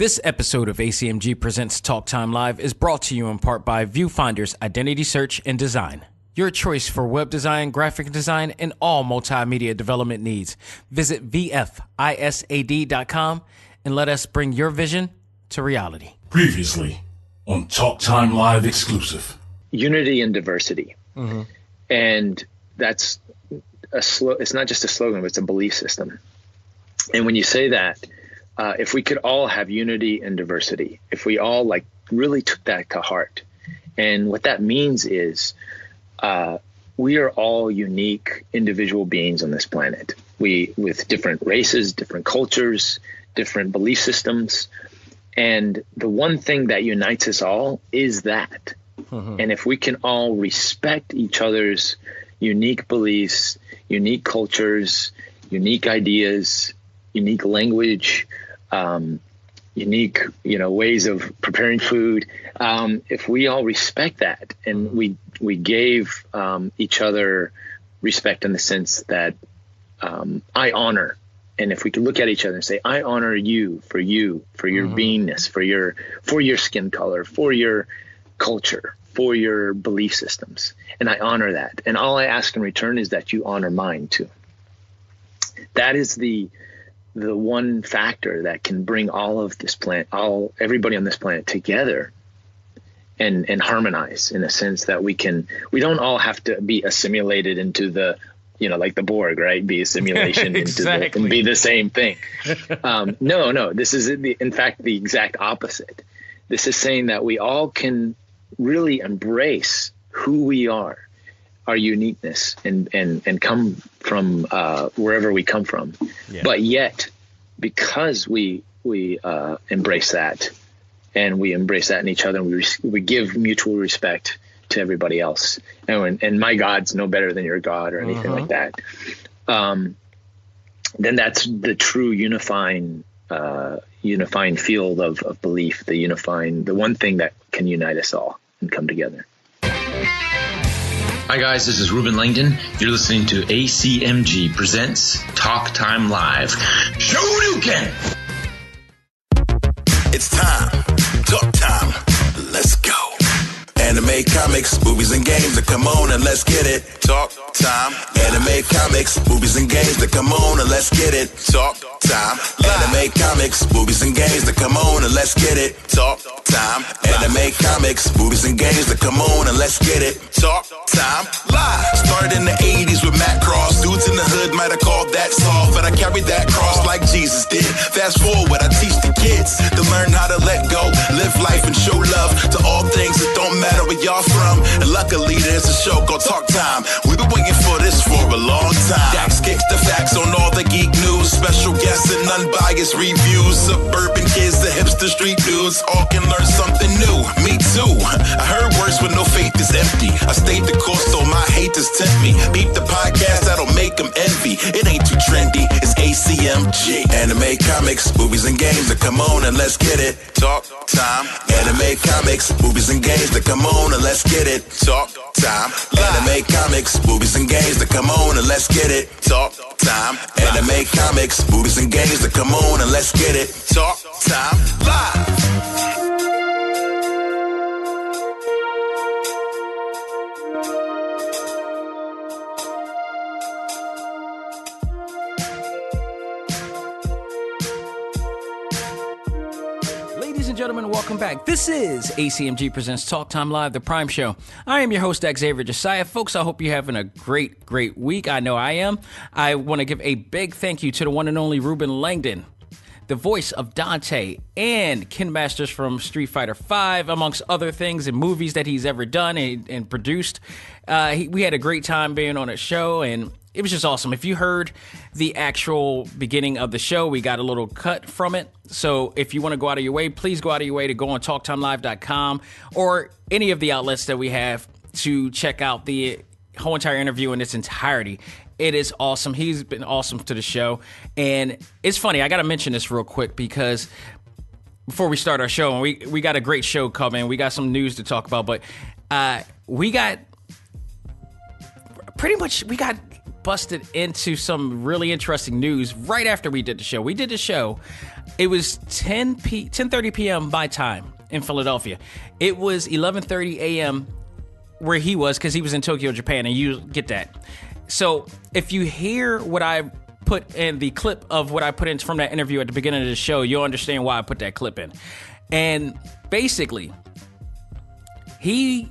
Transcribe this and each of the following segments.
This episode of A.C.M.G. Presents Talk Time Live is brought to you in part by Viewfinder's Identity Search and Design. Your choice for web design, graphic design, and all multimedia development needs. Visit VFISAD.com and let us bring your vision to reality. Previously on Talk Time Live exclusive. Unity and diversity. Mm-hmm. And that's it's not just a slogan, but it's a belief system. And when you say that, if we could all have unity and diversity, if we all really took that to heart, and what that means is we are all unique individual beings on this planet. We with different races, different cultures, different belief systems. And the one thing that unites us all is that. Mm-hmm. And if we can all respect each other's unique beliefs, unique cultures, unique ideas, unique language, unique, ways of preparing food. If we all respect that and we gave each other respect in the sense that I honor, and if we could look at each other and say, I honor you, for your mm-hmm. beingness, for your skin color, for your culture, for your belief systems, and I honor that. And all I ask in return is that you honor mine too. That is the one factor that can bring all of this planet, everybody on this planet together and harmonize in a sense that we don't all have to be assimilated into the, like the Borg, right? Be a simulation exactly. and be the same thing. No, this is in fact the exact opposite. This is saying that we all can really embrace who we are, our uniqueness, and come from wherever we come from. Yeah. But yet, because we embrace that, and we embrace that in each other, and we give mutual respect to everybody else, and my God's no better than your God or anything like that, then that's the true unifying field of belief, the one thing that can unite us all and come together. Hi guys, this is Ruben Langdon. You're listening to A.C.M.G. Presents Talk Time Live. Shoryuken! It's time. Talk time. Let's go. Anime, comics, movies, and games. Come on and let's get it. Talk time. Anime, comics, movies, and games. Come on and let's get it. Talk time. Anime, comics, movies, and games. Come on and let's get it. Talk time. Anime, comics, movies, and games. Come on and let's get it. Talk time live. Started in the 80s with Matt Cross. Dudes in the hood might have called that soft, but I carried that cross like Jesus did. Fast forward, I teach the kids to learn how to let go, live life, and show love to all things that don't matter where y'all from. And luckily, there's a show called Talk Time. We've been waiting for this for a long time. Dax kicks the facts on all the geek news, special guests and unbiased reviews. Suburban kids, the hipster street dudes, all can learn something new. Me too. I heard words when no faith is empty. I stayed the course, though my haters tempt me. Beat the podcast, that'll make them envy. It ain't too trendy, it's A.C.M.G. Anime, comics, movies, and games. Come on and let's get it. Talk time. Anime, comics, movies, and games. Come on and let's get it. Talk time. Anime, comics, movies, and games. Come on and let's get it. Talk time. Anime, comics, movies, and games. Come on and let's get it. Talk time live. Ladies and gentlemen, welcome back. This is A.C.M.G. Presents Talk Time Live, the Prime Show. I am your host, Xavier Josiah. Folks, I hope you're having a great week. I know I am. I want to give a big thank you to the one and only Ruben Langdon, the voice of Dante and Ken Masters from Street Fighter V, amongst other things and movies that he's ever done and produced. We had a great time being on his show, and it was just awesome. If you heard the actual beginning of the show, we got a little cut from it. So if you want to go out of your way, please go out of your way to go on TalkTimeLive.com or any of the outlets that we have to check out the whole entire interview in its entirety. It is awesome. He's been awesome to the show. And it's funny, I got to mention this real quick because before we start our show, and we got a great show coming. We got some news to talk about, but we got busted into some really interesting news right after we did the show. We did the show. It was 10:30 p.m. my time in Philadelphia. It was 11:30 a.m. where he was, because he was in Tokyo, Japan, and you get that. So if you hear what I put in the clip of what I put in from that interview at the beginning of the show, you'll understand why I put that clip in. And basically, he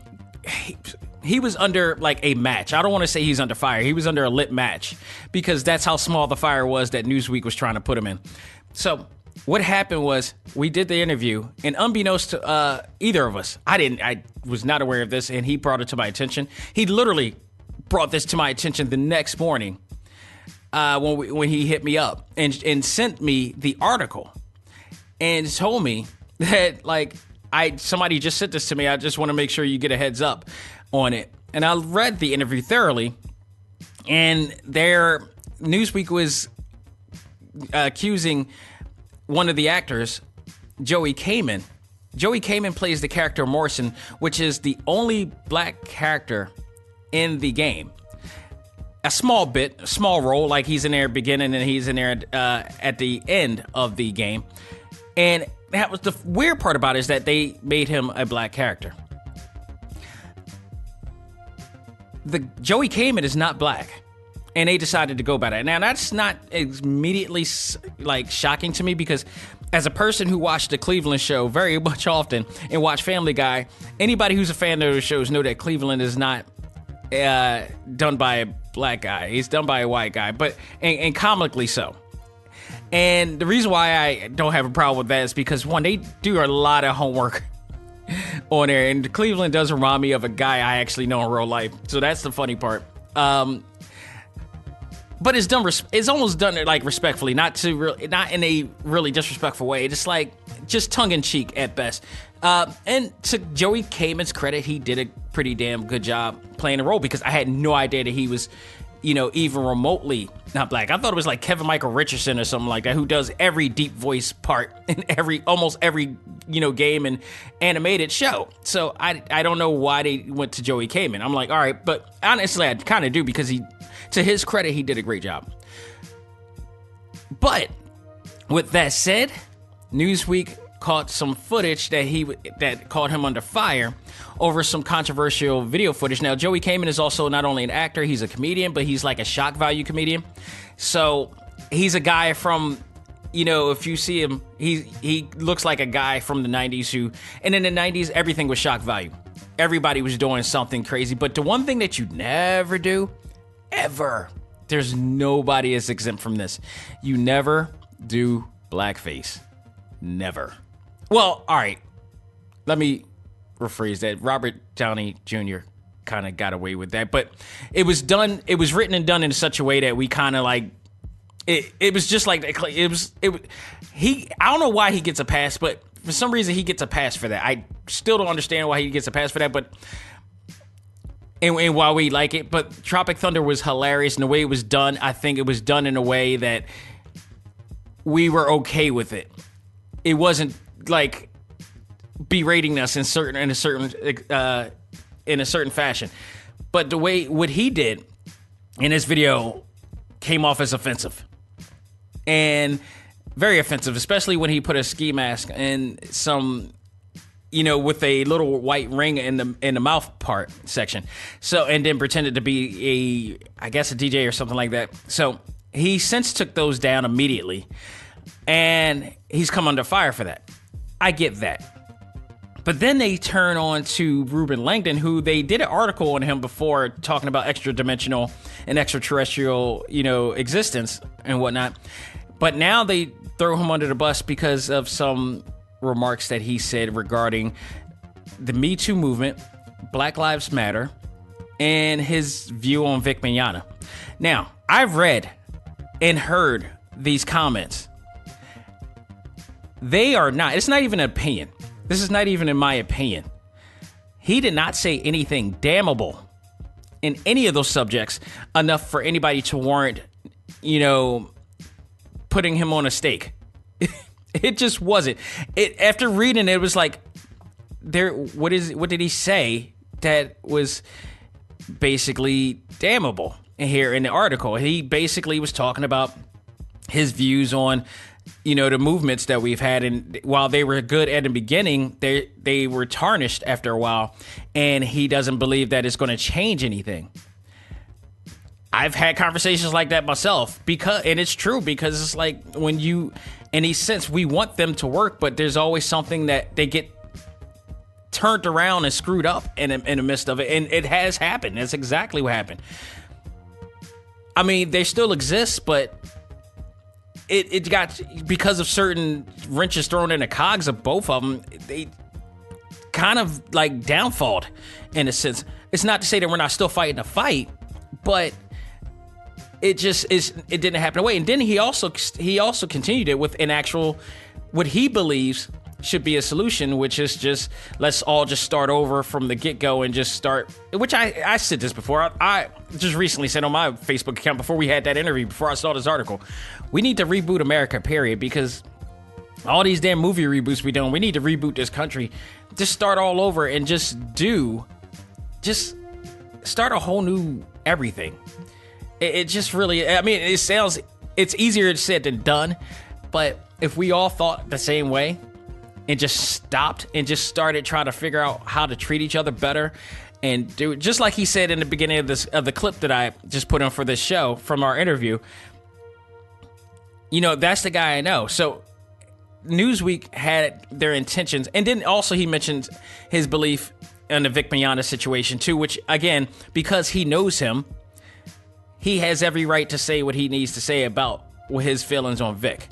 was under like a match. I don't want to say he's under fire. He was under a lit match, because that's how small the fire was that Newsweek was trying to put him in. So what happened was, we did the interview, and unbeknownst to either of us, I was not aware of this, and he brought it to my attention. He literally brought this to my attention the next morning when he hit me up and sent me the article and told me that, like, somebody just sent this to me. I just want to make sure you get a heads up on it. And I read the interview thoroughly, and Newsweek was accusing one of the actors, Joey Kamen. Joey Kamen plays the character Morrison, which is the only black character in the game. A small role, like he's in there at the beginning and he's in there at the end of the game. And that was the weird part about it, is that they made him a black character. The Joey Kamen is not black, and they decided to go by that. Now, that's not immediately like shocking to me, because as a person who watched the Cleveland show very much often and watched Family Guy, anybody who's a fan of those shows know that Cleveland is not done by a black guy. He's done by a white guy, but and comically so. And the reason why I don't have a problem with that is because, one, they do a lot of homework on there, and Cleveland does remind me of a guy I actually know in real life. So that's the funny part. But it's done. It's almost done like respectfully, not in a really disrespectful way. It's like just tongue in cheek at best. And to Joey Kamen's credit, he did a pretty damn good job playing the role, because I had no idea that he was, even remotely not black. I thought it was like Kevin Michael Richardson or something like that, who does every deep voice part in almost every game and animated show. So I don't know why they went to Joey Kamen. I'm like, all right, but honestly, I kind of do, because to his credit, he did a great job. But with that said, Newsweek caught some footage that caught him under fire over some controversial video footage. Now, Joey Kamen is also not only an actor, he's a comedian, but he's like a shock value comedian. So he's a guy from, if you see him, he looks like a guy from the 90s and in the 90s, everything was shock value. Everybody was doing something crazy. But the one thing that you never do, ever, there's nobody is exempt from this. You never do blackface. Never. Well, all right. Let me rephrase that. Robert Downey Jr. kind of got away with that, but it was written and done in such a way that we kind of like it was just like I don't know why he gets a pass, but for some reason he gets a pass for that. I still don't understand why he gets a pass for that, but and why we like it. But Tropic Thunder was hilarious, and the way it was done, I think it was done in a way that we were okay with it. It wasn't like berating us in a certain fashion, but the way what he did in this video came off as offensive, and very offensive, especially when he put a ski mask and some, with a little white ring in the mouth part section. So, and then pretended to be a DJ or something like that. So he since took those down immediately, and he's come under fire for that. I get that. But then they turn on to Ruben Langdon, who they did an article on him before talking about extra-dimensional and extraterrestrial, existence and whatnot. But now they throw him under the bus because of some remarks that he said regarding the Me Too movement, Black Lives Matter, and his view on Vic Mignogna. Now, I've read and heard these comments. They are not, it's not even an opinion. This is not even in my opinion. He did not say anything damnable in any of those subjects enough for anybody to warrant, putting him on a stake. It just wasn't. After reading it, it was like, what did he say that was basically damnable? here in the article. He basically was talking about his views on, the movements that we've had. And while they were good at the beginning, they were tarnished after a while. And he doesn't believe that it's going to change anything. I've had conversations like that myself, and it's true, because it's like when in a sense, we want them to work, but there's always something that they get turned around and screwed up in the midst of it. And it has happened. That's exactly what happened. I mean, they still exist, but it got, because of certain wrenches thrown in the cogs of both of them, they kind of like downfalled in a sense. It's not to say that we're not still fighting a fight, but it didn't happen away. And then he also continued it with an actual, what he believes should be a solution, which is just, let's all just start over from the get-go and just start, which I said this before. I just recently said on my Facebook account before we had that interview, before I saw this article, we need to reboot America, period, because all these damn movie reboots we doing, we need to reboot this country. Just start all over and just start a whole new everything. It just really, I mean, it's easier said than done, but if we all thought the same way and just stopped and just started trying to figure out how to treat each other better and do it, just like he said in the beginning of the clip that I just put on for this show from our interview, that's the guy I know. So Newsweek had their intentions, and then also he mentioned his belief in the Vic Mignogna situation too, which again, because he knows him, he has every right to say what he needs to say about his feelings on Vic,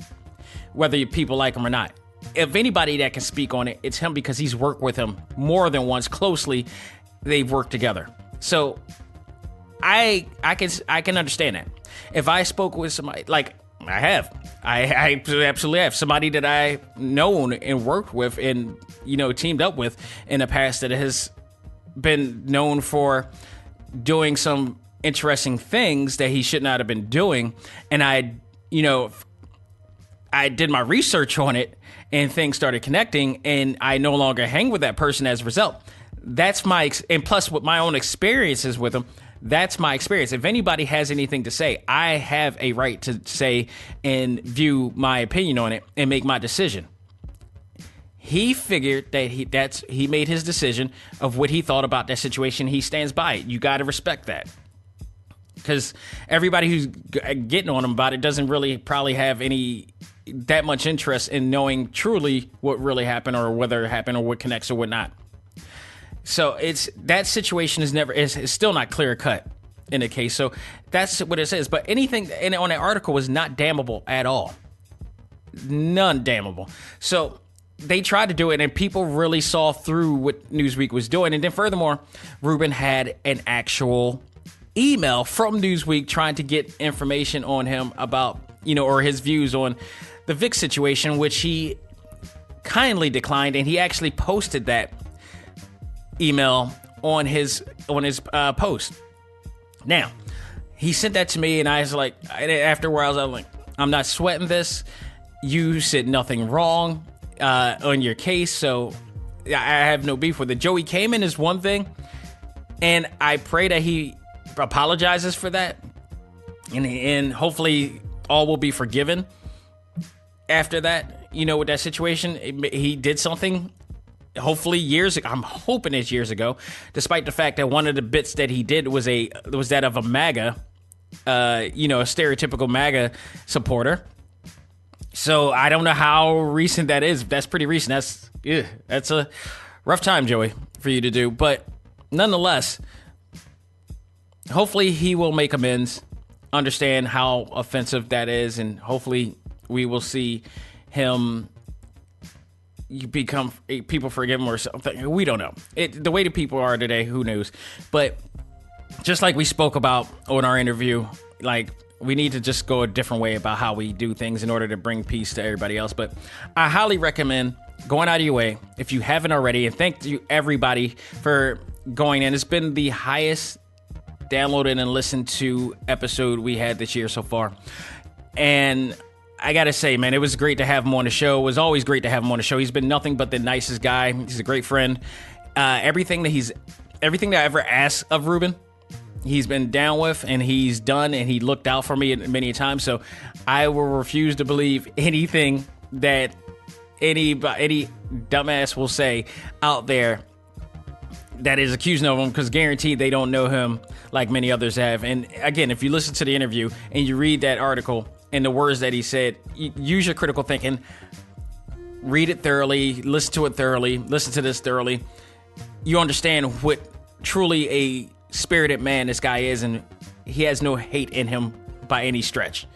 whether people like him or not. If anybody that can speak on it, it's him, because he's worked with him more than once closely. They've worked together. So I can understand that. If I spoke with somebody, like I absolutely have, somebody that I known and worked with and, teamed up with in the past that has been known for doing some interesting things that he should not have been doing, and I did my research on it and things started connecting, and I no longer hang with that person as a result. That's and plus with my own experiences with him, that's my experience. If anybody has anything to say, I have a right to say and view my opinion on it and make my decision. He figured that he made his decision of what he thought about that situation. He stands by it. You got to respect that. Because everybody who's getting on him about it doesn't really probably have that much interest in knowing truly what really happened, or whether it happened, or what connects or what not. So that situation is still not clear cut in the case. So that's what it says. But anything on that article was not damnable at all. None damnable. So they tried to do it, and people really saw through what Newsweek was doing. And then furthermore, Rubin had an actual email from Newsweek trying to get information on him about, or his views on the Vic situation, which he kindly declined. And he actually posted that email on his post. Now, he sent that to me, and I was like, afterwards, I was like, I'm not sweating this. You said nothing wrong on your case, so I have no beef with it. Joey Kamen is one thing, and I pray that he apologizes for that, and hopefully all will be forgiven after that. With that situation, he did something, hopefully I'm hoping it's years ago, despite the fact that one of the bits that he did was that of a MAGA, a stereotypical MAGA supporter. So I don't know how recent that is. That's pretty recent. That's a rough time, Joey, for you to do, but nonetheless, hopefully he will make amends, understand how offensive that is, and hopefully we will see him become, people forgive him or something. We don't know. The way the people are today, who knows? But just like we spoke about on our interview, like, we need to just go a different way about how we do things in order to bring peace to everybody else. But I highly recommend going out of your way, if you haven't already, and thank you everybody for going in. It's been the highest downloaded and listened to episode we had this year so far. And I gotta say, man, it was great to have him on the show. It was always great to have him on the show. He's been nothing but the nicest guy. He's a great friend. Everything that I ever asked of Ruben, he's been down with and he's done, and he looked out for me many times. So I will refuse to believe anything that any dumbass will say out there that is accusing of him, because guaranteed they don't know him like many others have. And again, if you listen to the interview and you read that article and the words that he said, use your critical thinking, read it thoroughly, listen to it thoroughly, listen to this thoroughly. You understand what truly a spirited man this guy is, and he has no hate in him by any stretch.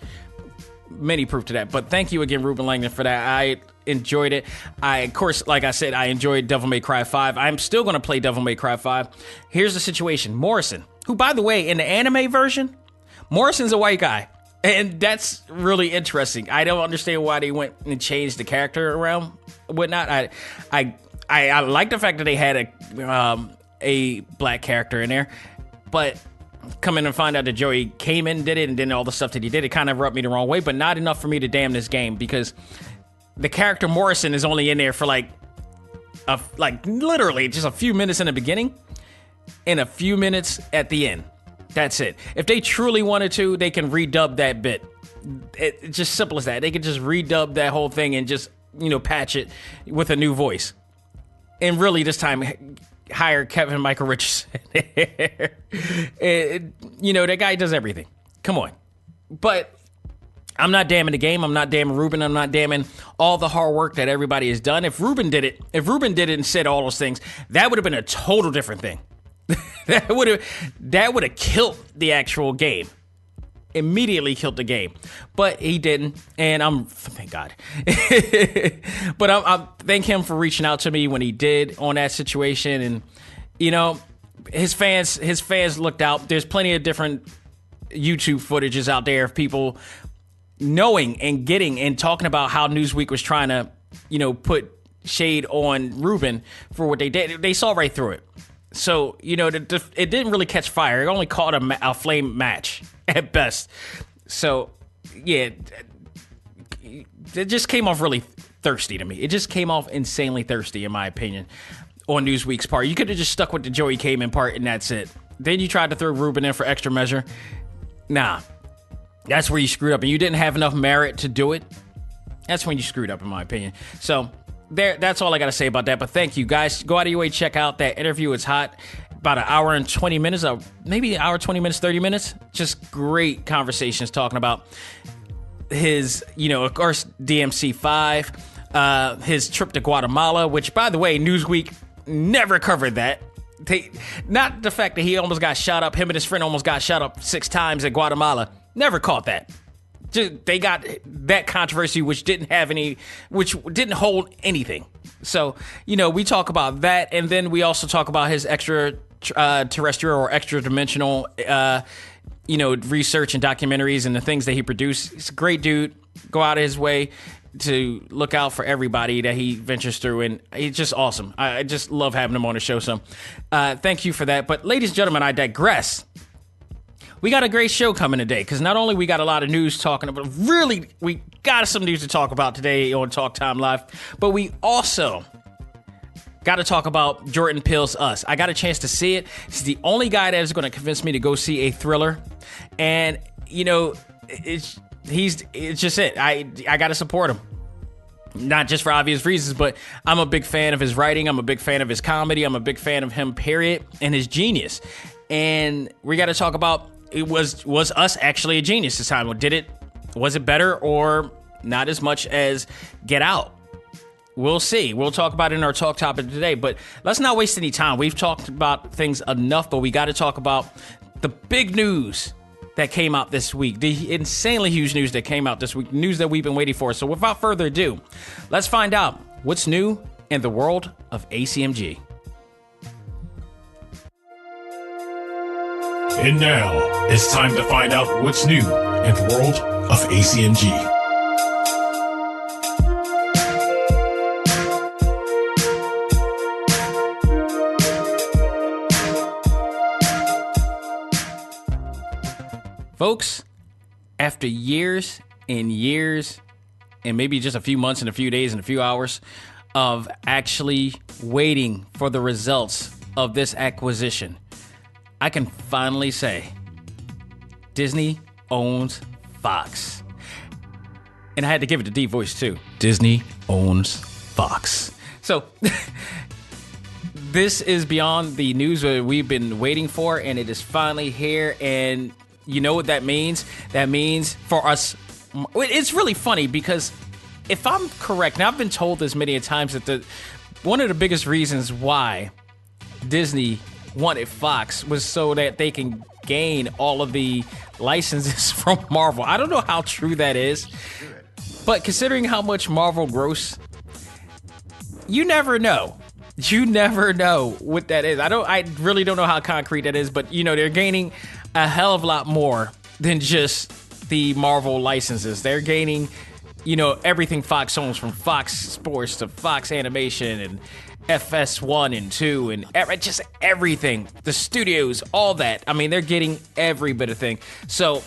Many proof to that. But thank you again, Ruben Langdon, for that. I enjoyed it. Of course, like I said, I enjoyed Devil May Cry 5. I'm still going to play Devil May Cry 5. Here's the situation. Morrison, who, by the way, in the anime version, Morrison's a white guy. And that's really interesting. I don't understand why they went and changed the character around, whatnot. I like the fact that they had a black character in there, but come in and find out that Joey came in, did it, and then all the stuff that he did, it kind of rubbed me the wrong way, but not enough for me to damn this game, because the character Morrison is only in there for like literally just a few minutes in the beginning and a few minutes at the end. That's it. If they truly wanted to, they can redub that bit. It's just simple as that. They could just redub that whole thing and just, patch it with a new voice. And really this time hire Kevin Michael Richardson. That guy does everything. Come on. But I'm not damning the game. I'm not damning Ruben. I'm not damning all the hard work that everybody has done. If Ruben did it and said all those things, that would have been a total different thing. that would have killed the actual game. Immediately killed the game. But he didn't, and thank God. But I thank him for reaching out to me when he did on that situation. And his fans looked out. There's plenty of different YouTube footages out there of people knowing and getting and talking about how Newsweek was trying to, put shade on Ruben for what they did. They saw right through it. So, it didn't really catch fire. It only caught a flame match at best. So, yeah, it just came off really thirsty to me. It just came off insanely thirsty, in my opinion, on Newsweek's part. You could have just stuck with the Joey came in part, and that's it. Then you tried to throw Ruben in for extra measure. Nah, that's where you screwed up, and you didn't have enough merit to do it. That's when you screwed up, in my opinion. So that's all I got to say about that. But thank you, guys. Go out of your way, check out that interview. It's hot. About an hour and 20 minutes, maybe an hour, 20 minutes, 30 minutes. Just great conversations talking about his, of course, DMC5, his trip to Guatemala, which, by the way, Newsweek never covered that. Not the fact that he almost got shot up. Him and his friend almost got shot up 6 times at Guatemala. Never caught that. They got that controversy, which didn't hold anything. So, we talk about that, and then we also talk about his extra terrestrial or extra dimensional, research and documentaries and the things that he produced. He's a great dude. Go out of his way to look out for everybody that he ventures through, and he's just awesome. I just love having him on the show. So, thank you for that. But, ladies and gentlemen, I digress. We got a great show coming today, because not only we got a lot of news talking about, really, we got some news to talk about today on Talk Time Live, but we also got to talk about Jordan Peele's Us. I got a chance to see it. He's the only guy that is going to convince me to go see a thriller, and, it's just it. I got to support him. Not just for obvious reasons, but I'm a big fan of his writing. I'm a big fan of his comedy. I'm a big fan of him, period, and his genius. And we got to talk about, was Us actually a genius this time? Was it better or not as much as Get Out? We'll see. We'll talk about it in our talk topic today, but let's not waste any time. We've talked about things enough, but we got to talk about the big news that came out this week, the insanely huge news that came out this week, news that we've been waiting for. So without further ado, let's find out what's new in the world of A.C.M.G. And now, it's time to find out what's new in the world of A.C.M.G. Folks, after years and years, and maybe just a few months and a few days and a few hours of actually waiting for the results of this acquisition, I can finally say Disney owns Fox. And I had to give it a deep voice too. Disney owns Fox. So this is beyond the news that we've been waiting for, and it is finally here. And you know what that means? That means for us, it's really funny because if I'm correct, and I've been told this many a times, that one of the biggest reasons why Disney wanted Fox was so that they can gain all of the licenses from Marvel. I don't know how true that is, but considering how much Marvel gross, you never know. You never know what that is. I really don't know how concrete that is, but you know, they're gaining a hell of a lot more than just the Marvel licenses. They're gaining, you know, everything Fox owns, from Fox Sports to Fox Animation and FS1 and 2 and just everything. The studios, all that. I mean, they're getting every bit of thing. So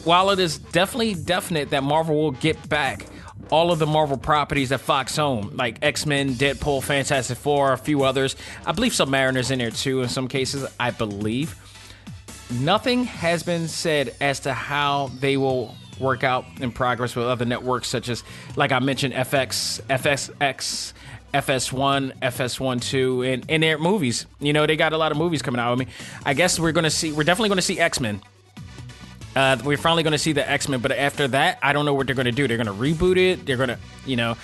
while it is definite that Marvel will get back all of the Marvel properties that Fox own, like X-Men, Deadpool, Fantastic Four, a few others. I believe Submariner's in there too in some cases, I believe. Nothing has been said as to how they will work out in progress with other networks, such as, like I mentioned, FX, FSX, FS1, FS1, and their movies. You know, they got a lot of movies coming out. I mean, I guess we're definitely going to see X-Men. We're finally going to see the X-Men, but after that, I don't know what they're going to do. They're going to reboot it. They're going to, you know,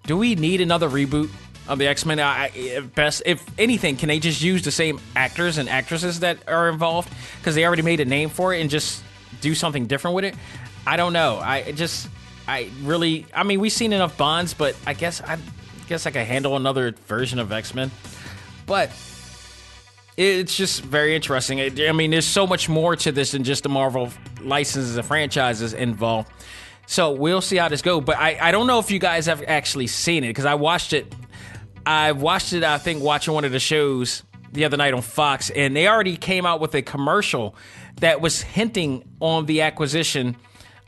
do we need another reboot of the X-Men? If anything, can they just use the same actors and actresses that are involved? Because they already made a name for it, and just do something different with it? I don't know. I mean, we've seen enough Bonds, but I guess I could handle another version of X-Men. But it's just very interesting. I mean, there's so much more to this than just the Marvel licenses and franchises involved. So we'll see how this goes. But I don't know if you guys have actually seen it, because I watched it, I think, watching one of the shows the other night on Fox, and they already came out with a commercial that was hinting on the acquisition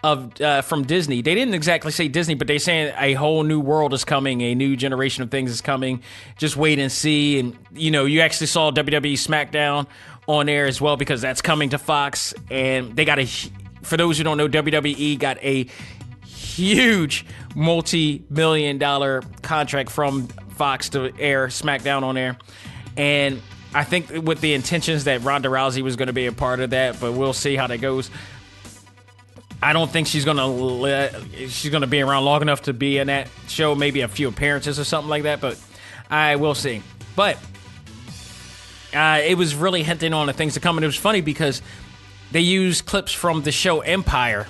of from Disney. They didn't exactly say Disney, but they're saying a whole new world is coming, a new generation of things is coming. Just wait and see. And you know, you actually saw WWE SmackDown on there as well, because that's coming to Fox. And they got for those who don't know, WWE got a huge multi-million-dollar contract from Fox to air SmackDown on there. And I think with the intentions that Ronda Rousey was going to be a part of that, but we'll see how that goes. I don't think she's gonna be around long enough to be in that show. Maybe a few appearances or something like that, but I will see. But it was really hinting on the things to come, and it was funny because they used clips from the show Empire,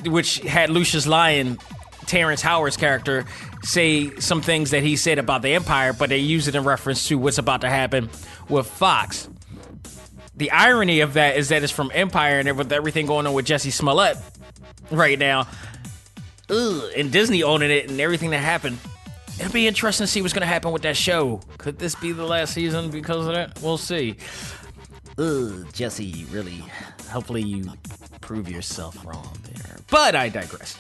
which had Lucius Lyon, Terrence Howard's character, say some things that he said about the Empire, but they use it in reference to what's about to happen with Fox. The irony of that is that it's from Empire, and with everything going on with Jussie Smollett right now, and Disney owning it and everything that happened, it'll be interesting to see what's going to happen with that show. Could this be the last season because of that? We'll see. Jussie, really, hopefully you prove yourself wrong there. But I digress.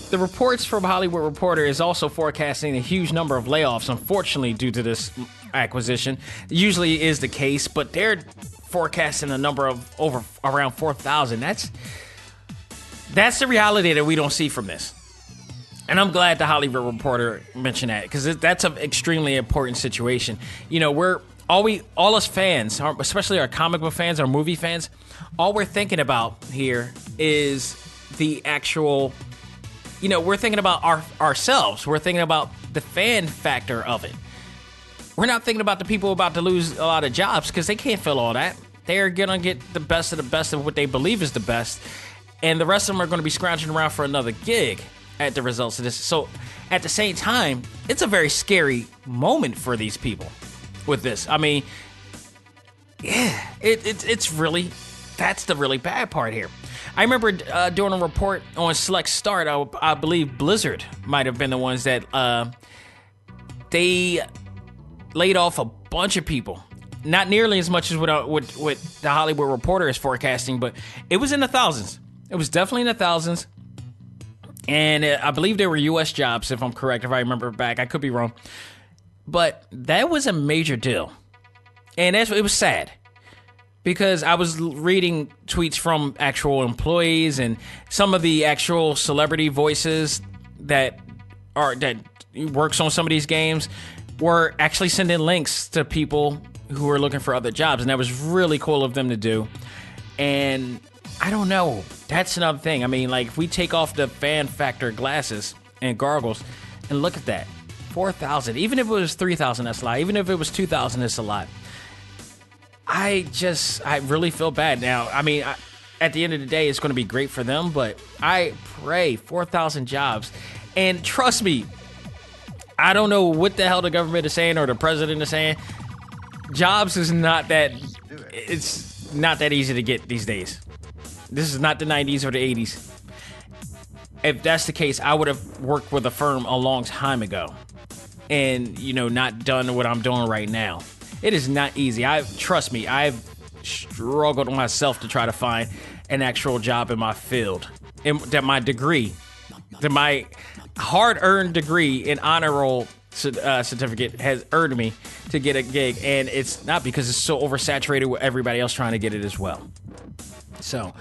The reports from Hollywood Reporter is also forecasting a huge number of layoffs, unfortunately, due to this acquisition. Usually is the case, but they're forecasting a number of around 4,000. That's the reality that we don't see from this. And I'm glad the Hollywood Reporter mentioned that, because that's an extremely important situation. You know, all us fans, especially our comic book fans, our movie fans, all we're thinking about here is the actual, you know, we're thinking about ourselves. We're thinking about the fan factor of it. We're not thinking about the people about to lose a lot of jobs, because they can't fill all that. They're going to get the best of what they believe is the best. And the rest of them are going to be scrounging around for another gig at the results of this. So at the same time, it's a very scary moment for these people with this. I mean, yeah, it's really, that's the really bad part here. I remember doing a report on Select Start. I believe Blizzard might have been the ones that they laid off a bunch of people. Not nearly as much as what the Hollywood Reporter is forecasting, but it was in the thousands. It was definitely in the thousands. And I believe they were U.S. jobs, if I'm correct, if I remember back. I could be wrong. But that was a major deal. And it was sad. Because I was reading tweets from actual employees and some of the actual celebrity voices that works on some of these games were actually sending links to people who were looking for other jobs. And that was really cool of them to do. And I don't know. That's another thing. I mean, like, if we take off the fan factor glasses and goggles and look at that, 4,000, even if it was 3,000, that's a lot. Even if it was 2,000, it's a lot. I really feel bad now. I mean, at the end of the day, it's going to be great for them, but I pray 4,000 jobs. And trust me, I don't know what the hell the government is saying or the president is saying. Jobs is not that, it's not that easy to get these days. This is not the 90s or the 80s. If that's the case, I would have worked with a firm a long time ago and, not done what I'm doing right now. It is not easy. Trust me, I've struggled myself to try to find an actual job in my field. And that my degree, that my hard-earned degree in honor roll certificate has earned me to get a gig. And it's not because it's so oversaturated with everybody else trying to get it as well. So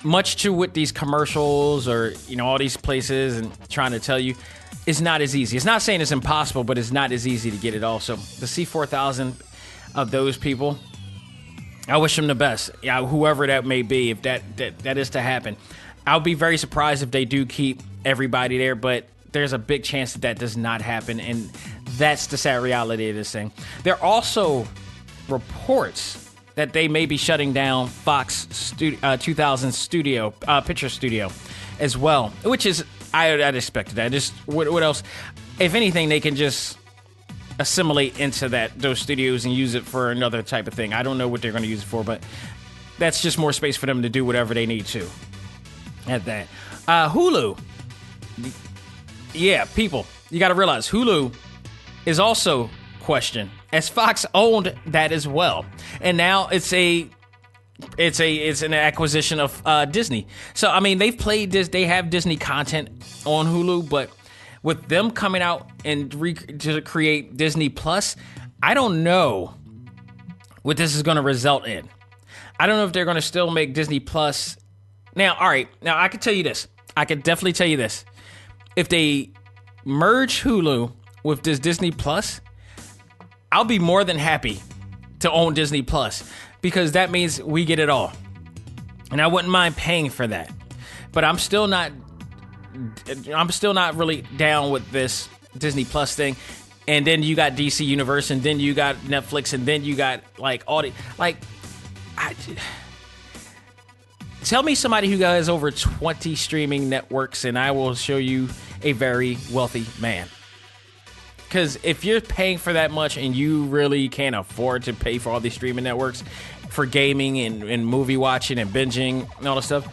much to what these commercials or, all these places and trying to tell you, it's not as easy. It's not saying it's impossible, but it's not as easy to get it all. So to see 4,000 of those people, I wish them the best. Yeah, whoever that may be, if that is to happen. I'll be very surprised if they do keep everybody there, but there's a big chance that does not happen, and that's the sad reality of this thing. There are also reports that they may be shutting down Fox 2000 studio, picture studio as well, which is, I'd expected that. Just, what else? If anything, they can just assimilate into those studios and use it for another type of thing. I don't know what they're going to use it for, but that's just more space for them to do whatever they need to at that. Hulu. Yeah, people, you got to realize Hulu is also questioned, as Fox owned that as well. And now it's an acquisition of Disney. So, I mean, they've played this, they have Disney content on Hulu, but with them coming out and to create Disney Plus, I don't know what this is going to result in. I don't know if they're going to still make Disney Plus. Now, all right. Now, I can tell you this. I can definitely tell you this. If they merge Hulu with this Disney Plus, I'll be more than happy to own Disney Plus because that means we get it all. And I wouldn't mind paying for that. But I'm still not really down with this Disney Plus thing. And then you got DC Universe, and then you got Netflix, and then you got tell me somebody who has over 20 streaming networks, and I will show you a very wealthy man. Because if you're paying for that much and you really can't afford to pay for all these streaming networks for gaming and movie watching and binging and all this stuff,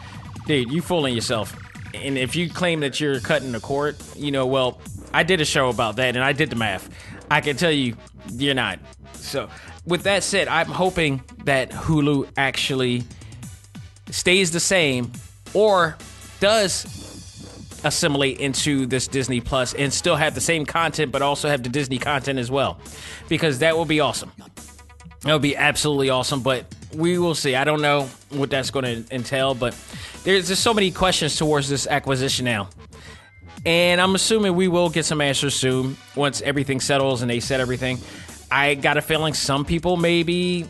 dude, you fooling yourself. And if you claim that you're cutting the cord, well, I did a show about that and I did the math. I can tell you, you're not. So with that said, I'm hoping that Hulu actually stays the same or does assimilate into this Disney Plus and still have the same content, but also have the Disney content as well, because that will be awesome. That would be absolutely awesome, but we will see. I don't know what that's going to entail, but there's just so many questions towards this acquisition now. And I'm assuming we will get some answers soon once everything settles and they set everything. I got a feeling some people may be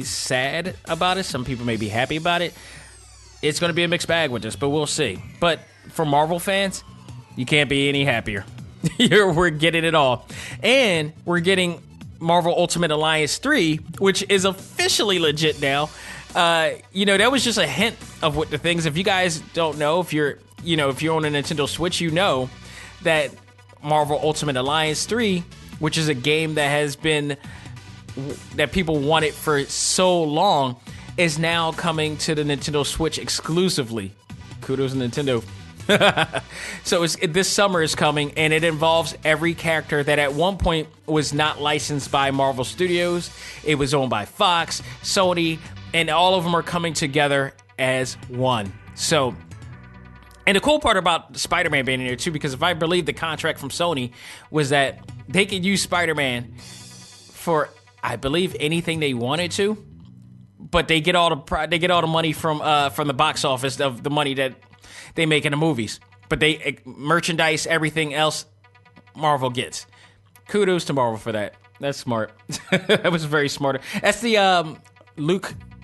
sad about it. Some people may be happy about it. It's going to be a mixed bag with this, but we'll see. But for Marvel fans, you can't be any happier. We're getting it all. And we're getting Marvel Ultimate Alliance 3, which is officially legit now. That was just a hint of what the things, if you guys don't know, if you're on a Nintendo Switch, that Marvel Ultimate Alliance 3, which is a game that people wanted for so long, is now coming to the Nintendo Switch exclusively. Kudos to Nintendo. So this summer is coming, and it involves every character that at one point was not licensed by Marvel Studios. It was owned by Fox, Sony, and all of them are coming together as one. So And the cool part about Spider-Man being in there, too, because if I believe the contract from Sony was that they could use Spider-Man for, I believe, anything they wanted to, but they get all the money from the box office of the money that they make in the movies. But they merchandise, everything else, Marvel gets. Kudos to Marvel for that. That's smart. That was very smart. That's the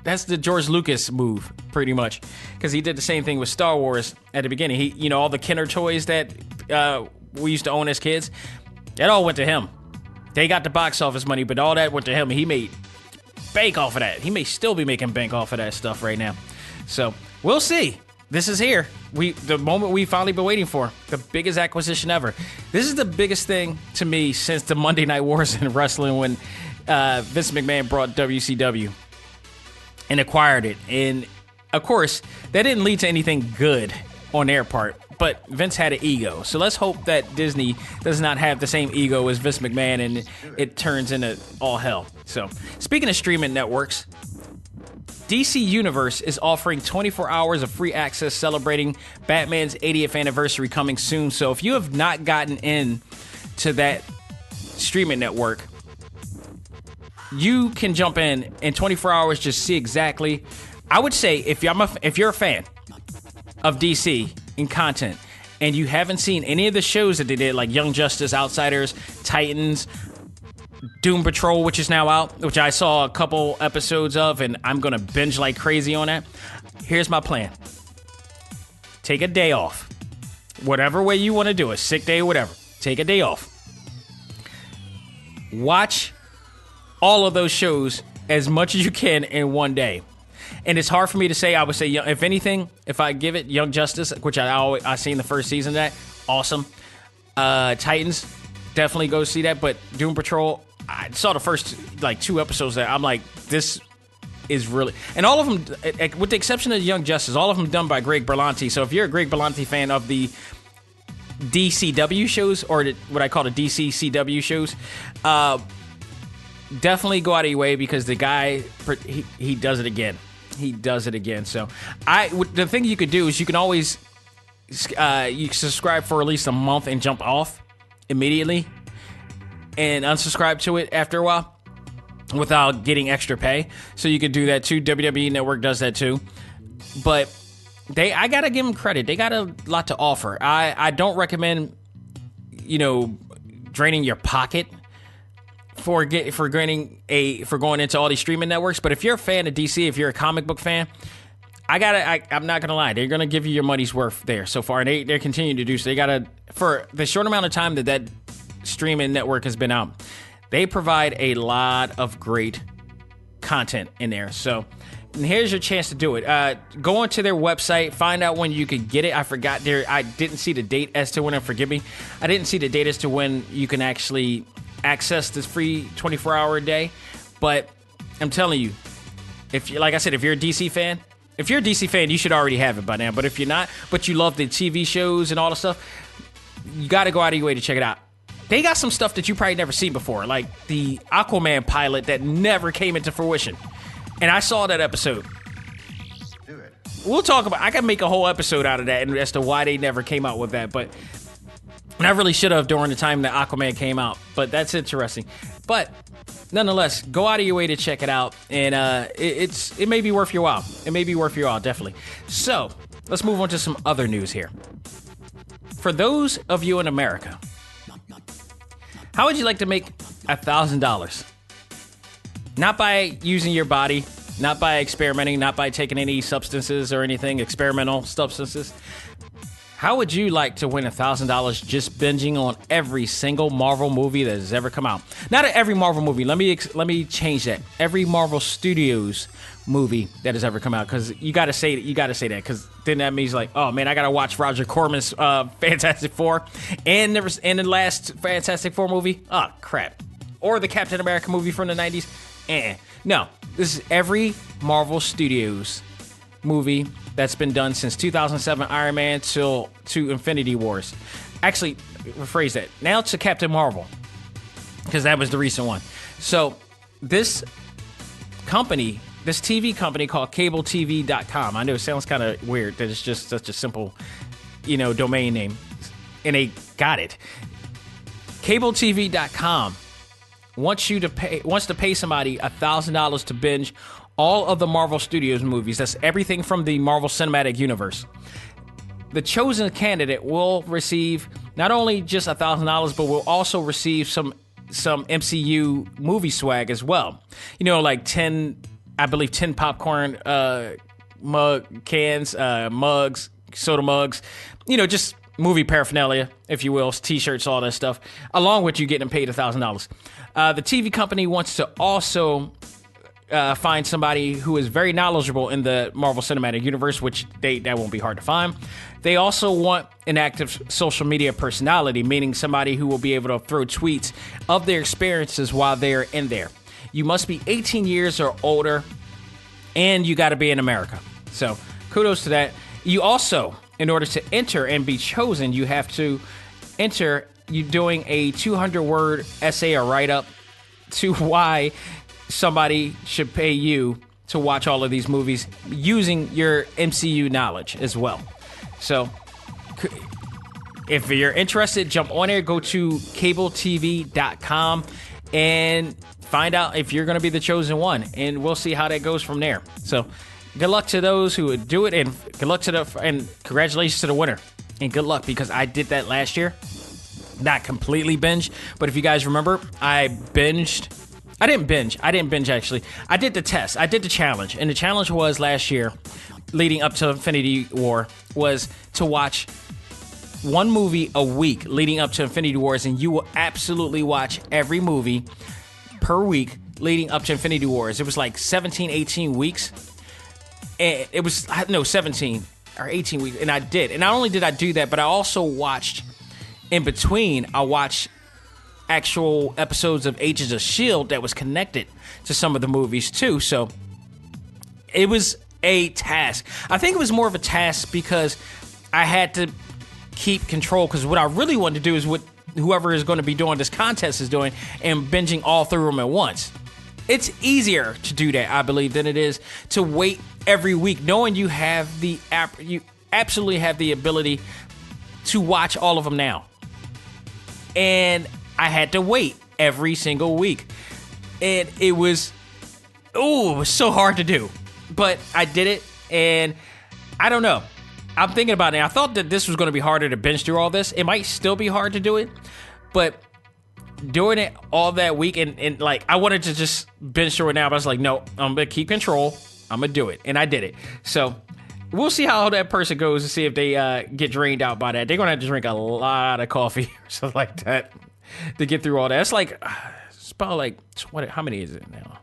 That's the George Lucas move, pretty much, because he did the same thing with Star Wars at the beginning. He, all the Kenner toys that we used to own as kids, that all went to him. They got the box office money, but all that went to him. He made bank off of that. He may still be making bank off of that stuff right now. So we'll see. This is here. The moment we finally been waiting for. The biggest acquisition ever. This is the biggest thing to me since the Monday Night Wars in wrestling when Vince McMahon brought WCW. And acquired it. And, of course, that didn't lead to anything good on their part. But Vince had an ego. So let's hope that Disney does not have the same ego as Vince McMahon and it turns into all hell. So, speaking of streaming networks, DC Universe is offering 24 hours of free access celebrating Batman's 80th anniversary coming soon. So if you have not gotten in to that streaming network, you can jump in 24 hours, just see exactly. I would say if you're a fan of DC and content and you haven't seen any of the shows that they did, like Young Justice, Outsiders, Titans, Doom Patrol, which is now out, which I saw a couple episodes of, and I'm going to binge like crazy on that. Here's my plan. Take a day off. Whatever way you want to do it, sick day or whatever. Take a day off. Watch all of those shows as much as you can in one day. And it's hard for me to say. I would say, if anything, if I give it Young Justice, which I seen the first season of that, awesome. Titans, definitely go see that. But Doom Patrol, I saw the first 2 episodes that I'm like, this is really... And all of them, with the exception of Young Justice, all of them done by Greg Berlanti. So if you're a Greg Berlanti fan of the DCW shows, or what I call the DCCW shows, definitely go out of your way because the guy, he does it again. He does it again. So the thing you could do is you can always you can subscribe for at least a month and jump off immediately and unsubscribe to it after a while without getting extra pay. So you could do that too. WWE Network does that too. But I gotta give them credit. They got a lot to offer. I don't recommend draining your pocket for going into all these streaming networks. But if you're a fan of DC, if you're a comic book fan, I'm not gonna lie, they're gonna give you your money's worth there so far, and they're continuing to do so. They gotta, for the short amount of time that streaming network has been out, they provide a lot of great content in there. So here's your chance to do it. Go onto their website, find out when you can get it. I forgot I didn't see the date as to when, and forgive me, I didn't see the date as to when you can actually access this free 24-hour a day. But I'm telling you, if you're a DC fan, you should already have it by now. But if you're not, but you love the TV shows and all the stuff, you got to go out of your way to check it out. They got some stuff that you probably never seen before, like the Aquaman pilot that never came into fruition. And I saw that episode. We'll talk about, I can make a whole episode out of that and as to why they never came out with that. But and I really should have during the time that Aquaman came out, but that's interesting. But nonetheless, go out of your way to check it out, and it may be worth your while. It may be worth your while, definitely. So let's move on to some other news here. For those of you in America, how would you like to make $1,000? Not by using your body, not by experimenting, not by taking any substances or anything, experimental substances. How would you like to win $1,000 just binging on every single Marvel movie that has ever come out? Not every Marvel movie. Let me change that. Every Marvel Studios movie that has ever come out, because you got to say that, because then that means oh man, I got to watch Roger Corman's Fantastic Four and the last Fantastic Four movie. Oh crap, or the Captain America movie from the 90s. No, this is every Marvel Studios movie that's been done since 2007 Iron Man to Infinity Wars. Actually, rephrase that. Now to Captain Marvel, because that was the recent one. So this TV company called CableTV.com. I know it sounds kind of weird that it's just such a simple domain name, and they got it. CableTV.com wants to pay somebody $1,000 to binge all of the Marvel Studios movies. That's everything from the Marvel Cinematic Universe. The chosen candidate will receive not only just $1,000, but will also receive some MCU movie swag as well. Like 10 popcorn cans, mugs, soda mugs, just movie paraphernalia, if you will, t-shirts, all that stuff, along with you getting paid $1,000. The TV company wants to also find somebody who is very knowledgeable in the Marvel Cinematic Universe, which that won't be hard to find. They also want an active social media personality, meaning somebody who will be able to throw tweets of their experiences while they're in there. You must be 18 years or older, and you got to be in America. So kudos to that. You also, in order to enter and be chosen, you have to enter you doing a 200-word essay or write-up to why somebody should pay you to watch all of these movies using your MCU knowledge as well. So if you're interested, jump on there, go to CableTV.com and find out if you're going to be the chosen one, and we'll see how that goes from there. So good luck to those who would do it, and good luck and congratulations to the winner. And good luck, because I did that last year. Not completely binge, but if you guys remember, I binged. I didn't binge, actually. I did the test. I did the challenge. And the challenge was last year, leading up to Infinity War, was to watch one movie a week leading up to Infinity Wars. And you will absolutely watch every movie per week leading up to Infinity Wars. It was like 17, 18 weeks. And it was, 17 or 18 weeks. And I did. And not only did I do that, but I also watched, in between, I watched actual episodes of Agents of S.H.I.E.L.D. that was connected to some of the movies too. So it was a task. I think it was more of a task because I had to keep control, because what I really wanted to do is what whoever is going to be doing this contest is doing, and binging all through them at once. It's easier to do that, I believe, than it is to wait every week, knowing you absolutely have the ability to watch all of them now. And I had to wait every single week. And it was so hard to do. But I did it, and I don't know. I'm thinking about it. I thought that this was going to be harder to binge through all this. It might still be hard to do it, but doing it all that week, and like, I wanted to just binge through it now, but I was like, no, I'm going to keep control. I'm going to do it. And I did it. So we'll see how that person goes to see if they get drained out by that. They're going to have to drink a lot of coffee or something like that to get through all that. It's like, it's about like 20, how many is it now?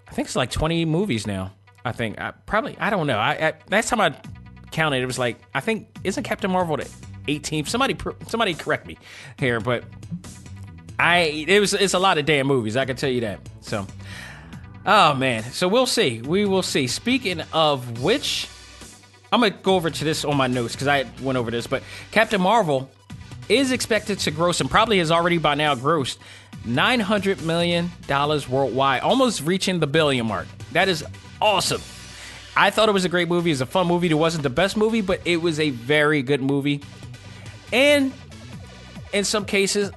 I think it's like 20 movies now. I think I don't know. Last time I counted, it was like, I think, isn't Captain Marvel the 18th? Somebody correct me here, but it's a lot of damn movies, I can tell you that. So, oh man. So we'll see. We will see. Speaking of which, I'm gonna go over to this on my notes because I went over this, but Captain Marvel is expected to gross, and probably has already by now grossed, $900 million worldwide, almost reaching the billion mark. That is awesome. I thought it was a great movie. It was a fun movie. It wasn't the best movie, but it was a very good movie. And in some cases,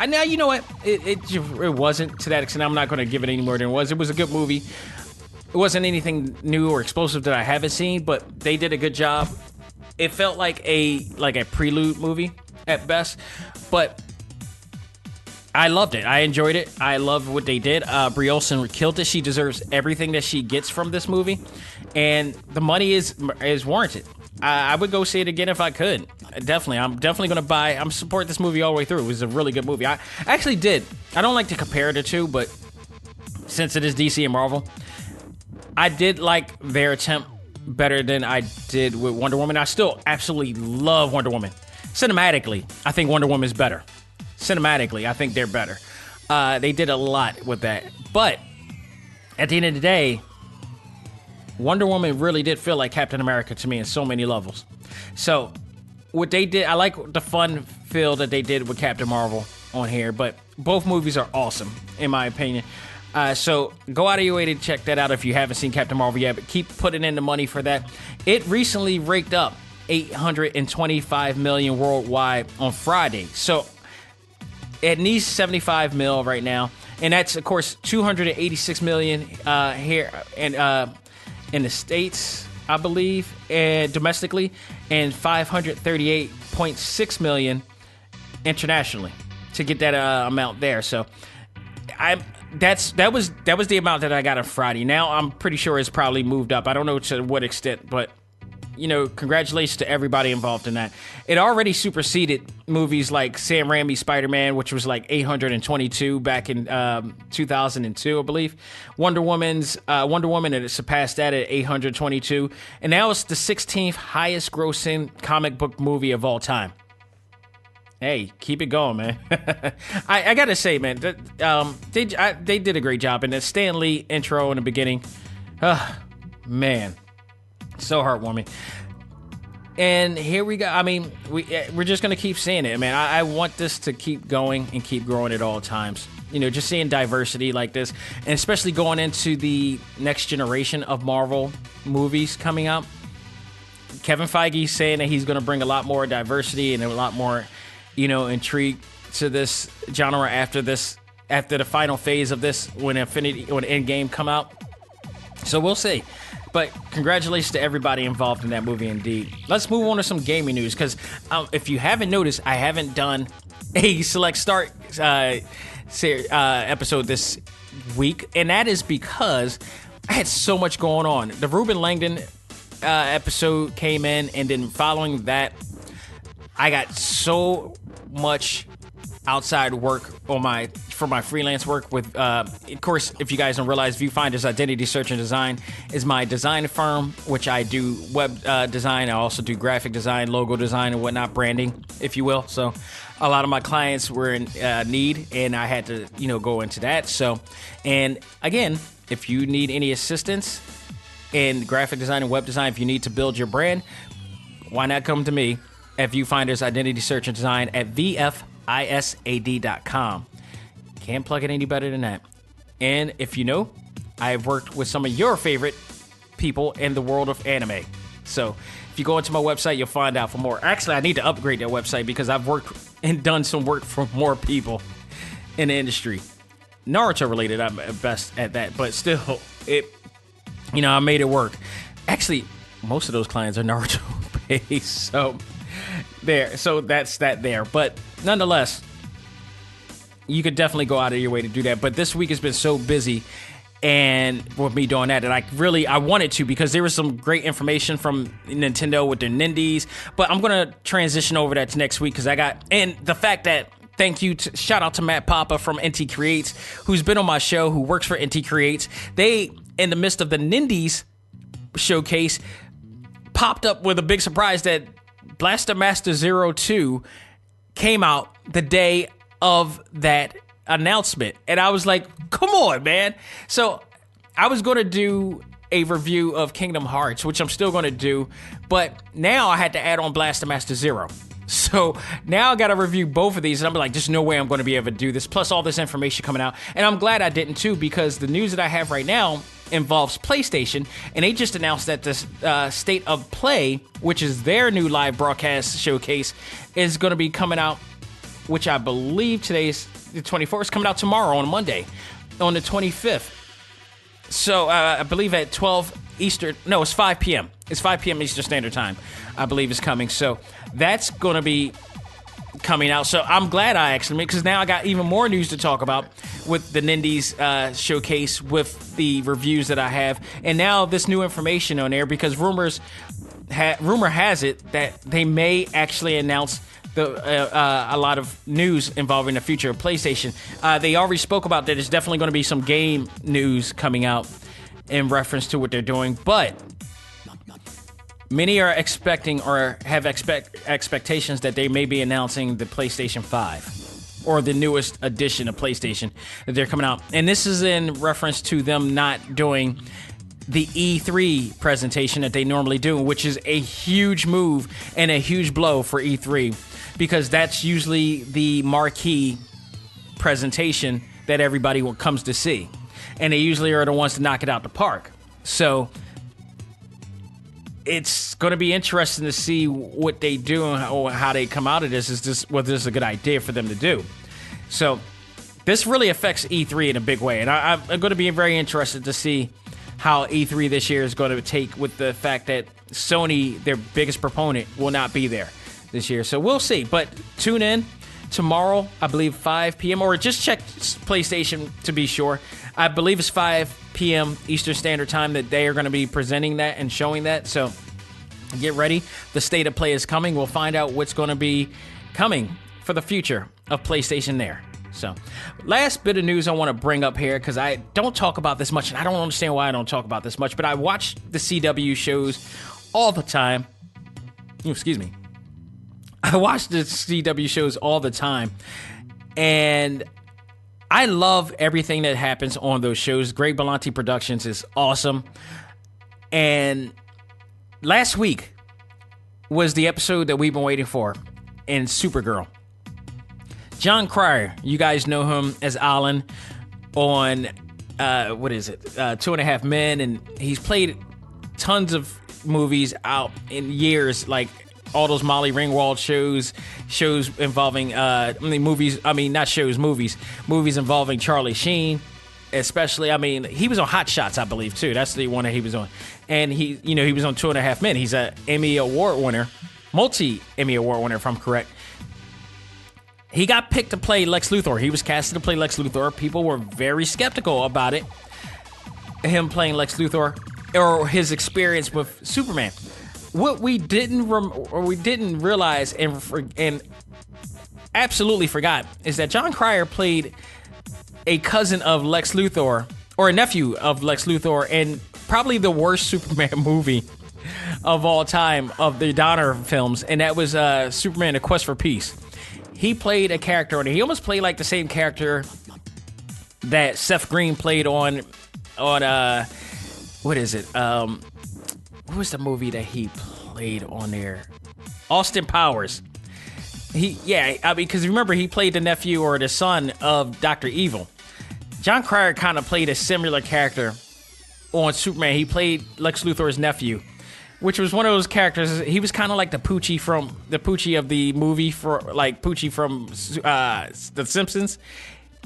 now you know what? It wasn't to that extent. I'm not going to give it any more than it was. It was a good movie. It wasn't anything new or explosive that I haven't seen, but they did a good job. It felt like a prelude movie at best, but I loved it. I enjoyed it. I love what they did. Brie Olsen killed it. She deserves everything that she gets from this movie, and the money is warranted. I would go see it again if I could. Definitely. I'm definitely going to support this movie all the way through. It was a really good movie. I actually did. I don't like to compare the two, but since it is DC and Marvel, I did like their attempt better than I did with Wonder Woman. I still absolutely love Wonder Woman. Cinematically, I think Wonder Woman is better. Cinematically, I think they're better. They did a lot with that. But at the end of the day, Wonder Woman really did feel like Captain America to me in so many levels. So what they did, I like the fun feel that they did with Captain Marvel on here, but both movies are awesome, in my opinion. So go out of your way to check that out if you haven't seen Captain Marvel yet, but keep putting in the money for that. It recently raked up $825 million worldwide on Friday. So it needs 75 mil right now, and that's of course 286 million here and in the States, I believe, and domestically, and 538.6 million internationally to get that amount there. So that was the amount that I got on Friday. Now I'm pretty sure it's probably moved up. I don't know to what extent, but congratulations to everybody involved in that. It already superseded movies like Sam Raimi's Spider-Man, which was like 822 back in 2002, I believe. Wonder Woman, and it surpassed that at 822. And now it's the 16th highest grossing comic book movie of all time. Hey, keep it going, man. I gotta say, man, they did a great job. And the Stan Lee intro in the beginning, man. So heartwarming. And here we go. I mean, we're just going to keep seeing it, man. I want this to keep going and keep growing at all times. Just seeing diversity like this, and especially going into the next generation of Marvel movies coming out. Kevin Feige saying that he's going to bring a lot more diversity and a lot more, intrigue to this genre after the final phase of this when Endgame come out. So we'll see. But congratulations to everybody involved in that movie, indeed. Let's move on to some gaming news, because if you haven't noticed, I haven't done a Select Start episode this week, and that is because I had so much going on. The Ruben Langdon episode came in, and then following that, I got so much outside work for my freelance work with, of course, if you guys don't realize, Viewfinder's Identity Search and Design is my design firm, which I do web design. I also do graphic design, logo design, and whatnot, branding, if you will. So a lot of my clients were in need, and I had to, go into that. So, and again, if you need any assistance in graphic design and web design, if you need to build your brand, why not come to me at Viewfinder's Identity Search and Design at VFISAD.com. Can't plug it any better than that. And if I've worked with some of your favorite people in the world of anime. So if you go into my website, you'll find out for more. Actually, I need to upgrade that website because I've worked and done some work for more people in the industry. Naruto related, I'm best at that, but still, I made it work. Actually, most of those clients are Naruto based, so that's that there. But nonetheless, you could definitely go out of your way to do that. But this week has been so busy, and with me doing that I wanted to, because there was some great information from Nintendo with their Nindies. But I'm gonna transition over that to next week, because and the fact that, shout out to Matt Papa from NT Creates, who's been on my show, who works for NT Creates. They, in the midst of the Nindies showcase, popped up with a big surprise that Blaster Master 02 came out the day of that announcement. And I was like, come on, man. So I was going to do a review of Kingdom Hearts, which I'm still going to do, but now I had to add on Blaster Master 0. So now I got to review both of these, and I'm like, there's no way I'm going to be able to do this, plus all this information coming out. And I'm glad I didn't too, because the news that I have right now involves PlayStation, and they just announced that the State of Play, which is their new live broadcast showcase, is going to be coming out, which I believe today's the 24th, is coming out tomorrow on Monday, on the 25th. So I believe at 12 Eastern, no, it's 5 p.m. It's 5 p.m. Eastern Standard Time, I believe, is coming. So that's going to be coming out. So I'm glad I actually, because now I got even more news to talk about with the Nindies showcase, with the reviews that I have, and now this new information on there, because rumor has it that they may actually announce a lot of news involving the future of PlayStation. They already spoke about that. There's definitely going to be some game news coming out in reference to what they're doing, but many are expecting or have expectations that they may be announcing the PlayStation 5 or the newest edition of PlayStation that they're coming out. And this is in reference to them not doing the E3 presentation that they normally do, which is a huge move and a huge blow for E3, because that's usually the marquee presentation that everybody comes to see. And they usually are the ones to knock it out the park. So it's going to be interesting to see what they do and how they come out of this. Is this whether this is a good idea for them to do? So this really affects E3 in a big way, and I'm going to be very interested to see how E3 this year is going to take with the fact that Sony, their biggest proponent, will not be there this year. So we'll see. But tune in tomorrow, I believe 5 p.m. or just check PlayStation to be sure. I believe it's 5 p.m. Eastern Standard Time that they are going to be presenting that and showing that. So get ready. The State of Play is coming. We'll find out what's going to be coming for the future of PlayStation there. So, last bit of news I want to bring up here, because I don't talk about this much, and I don't understand why I don't talk about this much, but I watch the CW shows all the time. Excuse me. I watch the CW shows all the time, and I love everything that happens on those shows. Greg Berlanti Productions is awesome. And last week was the episode that we've been waiting for in Supergirl. Jon Cryer, you guys know him as Alan on, 2.5 Men, and he's played tons of movies out in years, like all those Molly Ringwald shows involving, movies involving Charlie Sheen, especially. He was on Hot Shots, I believe, too. That's the one that he was on. And he was on 2.5 Men. He's an Emmy Award winner, multi-Emmy Award winner, if I'm correct. He got picked to play Lex Luthor. He was casted to play Lex Luthor. People were very skeptical about it, him playing Lex Luthor, or his experience with Superman. What we didn't realize and absolutely forgot is that Jon Cryer played a cousin of Lex Luthor, or a nephew of Lex Luthor, in probably the worst Superman movie of all time of the Donner films, and that was Superman: A Quest for Peace. He played a character, and he almost played like the same character that Seth Green played on what is it? What was the movie that he played on there? Austin Powers. Because remember, he played the nephew or the son of Dr. Evil. Jon Cryer kind of played a similar character on Superman. He played Lex Luthor's nephew, which was one of those characters. He was kind of like the Poochie of the movie, for like Poochie from The Simpsons,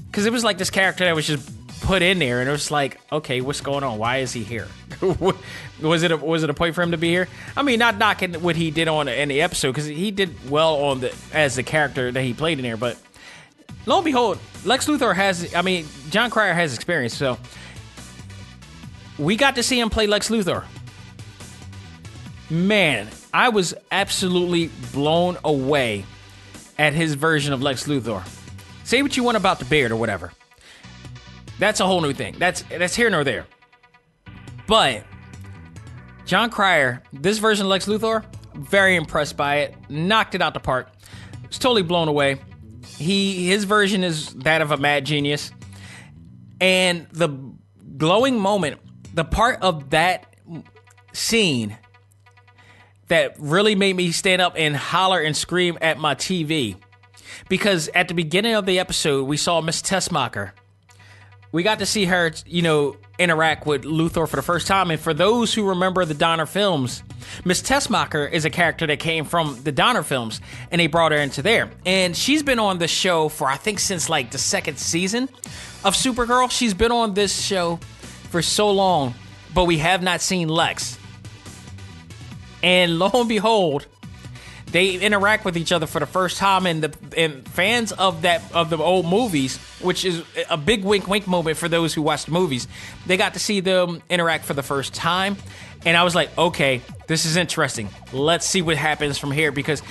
because it was like this character that was just put in there, and it was like, okay, what's going on? Why is he here? was it a point for him to be here? Not knocking what he did in the episode, because he did well as the character that he played in there, but lo and behold, Lex Luthor Jon Cryer has experience, so we got to see him play Lex Luthor. Man, I was absolutely blown away at his version of Lex Luthor. Say what you want about the beard or whatever. That's a whole new thing. That's here nor there. But Jon Cryer, this version of Lex Luthor, very impressed by it. Knocked it out the park. Was totally blown away. His version is that of a mad genius. And the glowing moment, the part of that scene that really made me stand up and holler and scream at my TV, because at the beginning of the episode, we saw Miss Tessmacher. We got to see her, interact with Luthor for the first time. And for those who remember the Donner films, Miss Tessmacher is a character that came from the Donner films, and they brought her into there. And she's been on the show for, I think, since like the second season of Supergirl. She's been on this show for so long, but we have not seen Lex. And lo and behold, they interact with each other for the first time, and fans of the old movies, which is a big wink moment for those who watch the movies, they got to see them interact for the first time. And I was like, okay, this is interesting. Let's see what happens from here, because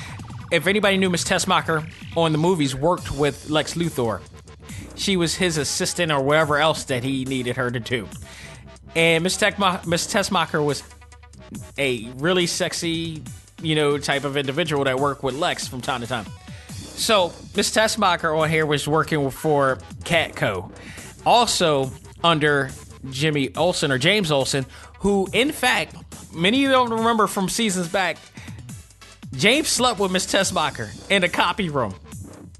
if anybody knew, Miss Tessmacher on the movies worked with Lex Luthor. She was his assistant or whatever else that he needed her to do. And Miss Tessmacher was a really sexy, type of individual that worked with Lex from time to time. So Miss Tessmacher on here was working for Catco, also under Jimmy Olsen or James Olsen, who, in fact, many of you don't remember from seasons back, James slept with Miss Tessmacher in the copy room,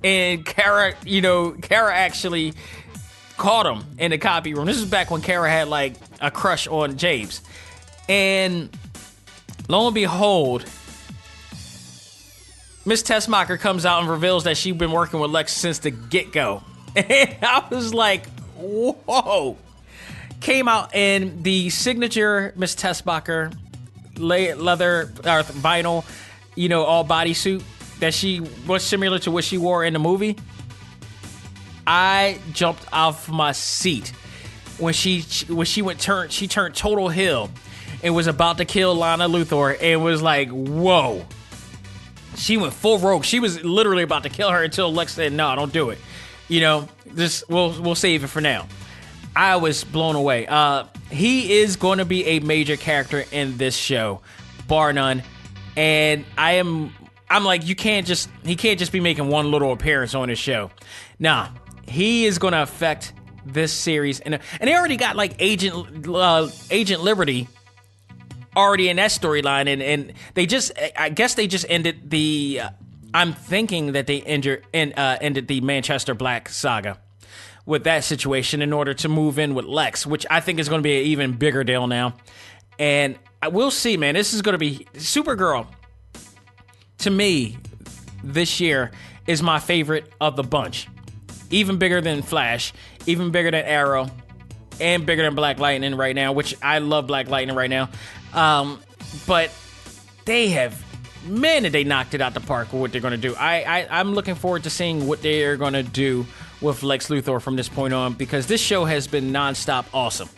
and Kara actually caught him in the copy room. This is back when Kara had like a crush on James. And lo and behold, Miss Tessmacher comes out and reveals that she's been working with Lex since the get-go. And I was like, whoa. Came out in the signature Miss Tessmacher leather or vinyl, all bodysuit that she was similar to what she wore in the movie. I jumped off my seat when she turned total heel and was about to kill Lana Luthor and was like, whoa. She went full rogue. She was literally about to kill her until Lex said, no, don't do it. We'll save it for now. I was blown away. He is going to be a major character in this show, bar none. And I'm like, he can't just be making one little appearance on his show. Nah, he is going to affect this series. And they already got like Agent Liberty already in that storyline. And I guess they just ended the, I'm thinking that they ended the Manchester Black saga with that situation in order to move in with Lex, which I think is going to be an even bigger deal now. And we'll see, man. This is going to be Supergirl. To me, this year is my favorite of the bunch. Even bigger than Flash, even bigger than Arrow, and bigger than Black Lightning right now, which I love Black Lightning right now. But they knocked it out the park with what they're going to do. I'm looking forward to seeing what they are going to do with Lex Luthor from this point on, because this show has been nonstop awesome.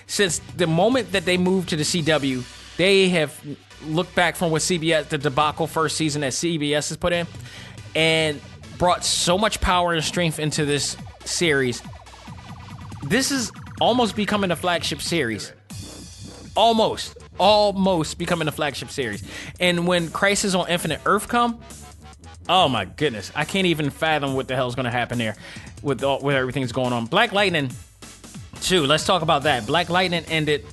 Since the moment that they moved to the CW, they have looked back from what CBS, the debacle first season that CBS has put in, and brought so much power and strength into this series. This is almost becoming a flagship series. Almost becoming a flagship series. And when Crisis on Infinite Earth come, oh my goodness, I can't even fathom what the hell is going to happen there with everything that's going on. Black Lightning, too. Let's talk about that. Black Lightning ended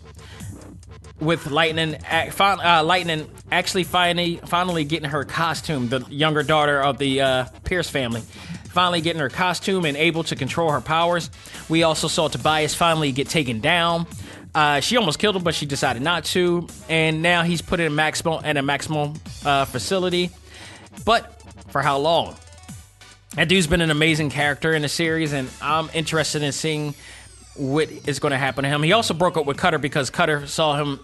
with Lightning actually finally getting her costume. The younger daughter of the Pierce family finally getting her costume and able to control her powers. We also saw Tobias finally get taken down. She almost killed him, but she decided not to. And now he's put in a maximum facility. But for how long? That dude's been an amazing character in the series, and I'm interested in seeing what is going to happen to him. He also broke up with Cutter because Cutter saw him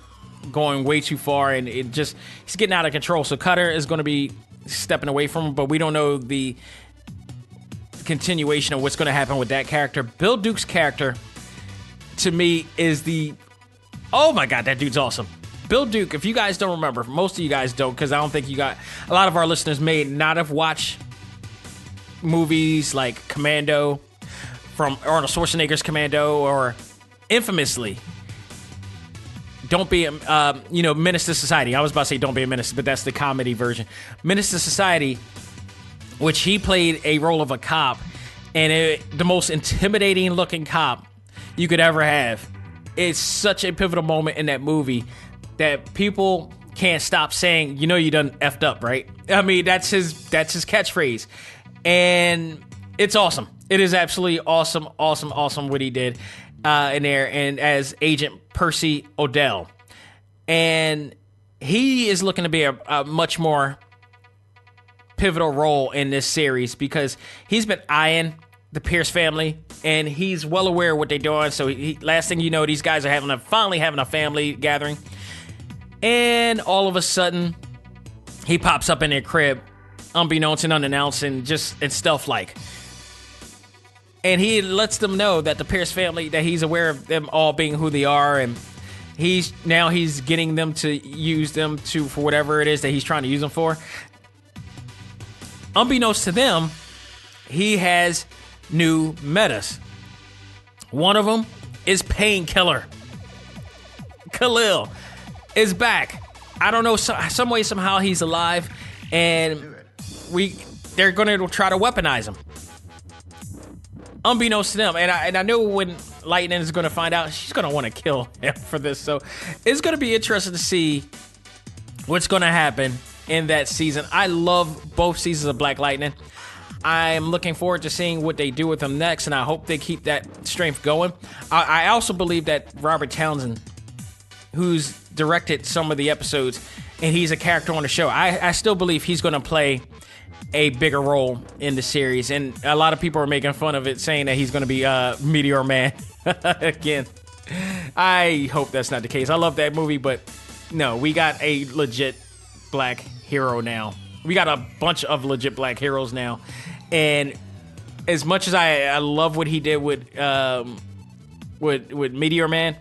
going way too far, and he's getting out of control. So Cutter is going to be stepping away from him, but we don't know the continuation of what's going to happen with that character. Bill Duke's character, to me, is oh my God, that dude's awesome. Bill Duke, if you guys don't remember, most of you guys don't, because I don't think a lot of our listeners may not have watched movies like Commando, from Arnold Schwarzenegger's Commando, or infamously, Don't Be a, Menace to Society. I was about to say Don't Be a Menace, but that's the comedy version. Menace to Society, which he played a role of a cop, and the most intimidating looking cop you could ever have. It's such a pivotal moment in that movie that people can't stop saying, you done effed up, right? I mean, that's his catchphrase. And it's awesome. It is absolutely awesome what he did in there, and as Agent Percy Odell. And he is looking to be a much more pivotal role in this series because he's been eyeing the Pierce family, and he's well aware of what they're doing. So last thing you know, these guys are finally having a family gathering. And all of a sudden, he pops up in their crib, unbeknownst and unannounced, and just stealth-like. And he lets them know that the Pierce family, that he's aware of them all being who they are, and he's getting them to use them for whatever it is that he's trying to use them for. Unbeknownst to them, he has new metas. One of them is Painkiller. Khalil is back. I don't know, some way, somehow he's alive, and they're going to try to weaponize him. Unbeknownst to them. And I know when Lightning is going to find out, she's going to want to kill him for this. So it's going to be interesting to see what's going to happen in that season. I love both seasons of Black Lightning. I'm looking forward to seeing what they do with him next, and I hope they keep that strength going. I also believe that Robert Townsend, who's directed some of the episodes, and he's a character on the show. I still believe he's going to play a bigger role in the series, and a lot of people are making fun of it, saying that he's going to be Meteor Man again. I hope that's not the case. I love that movie, but no, we got a legit black hero now. We got a bunch of legit black heroes now, and as much as I love what he did with Meteor Man,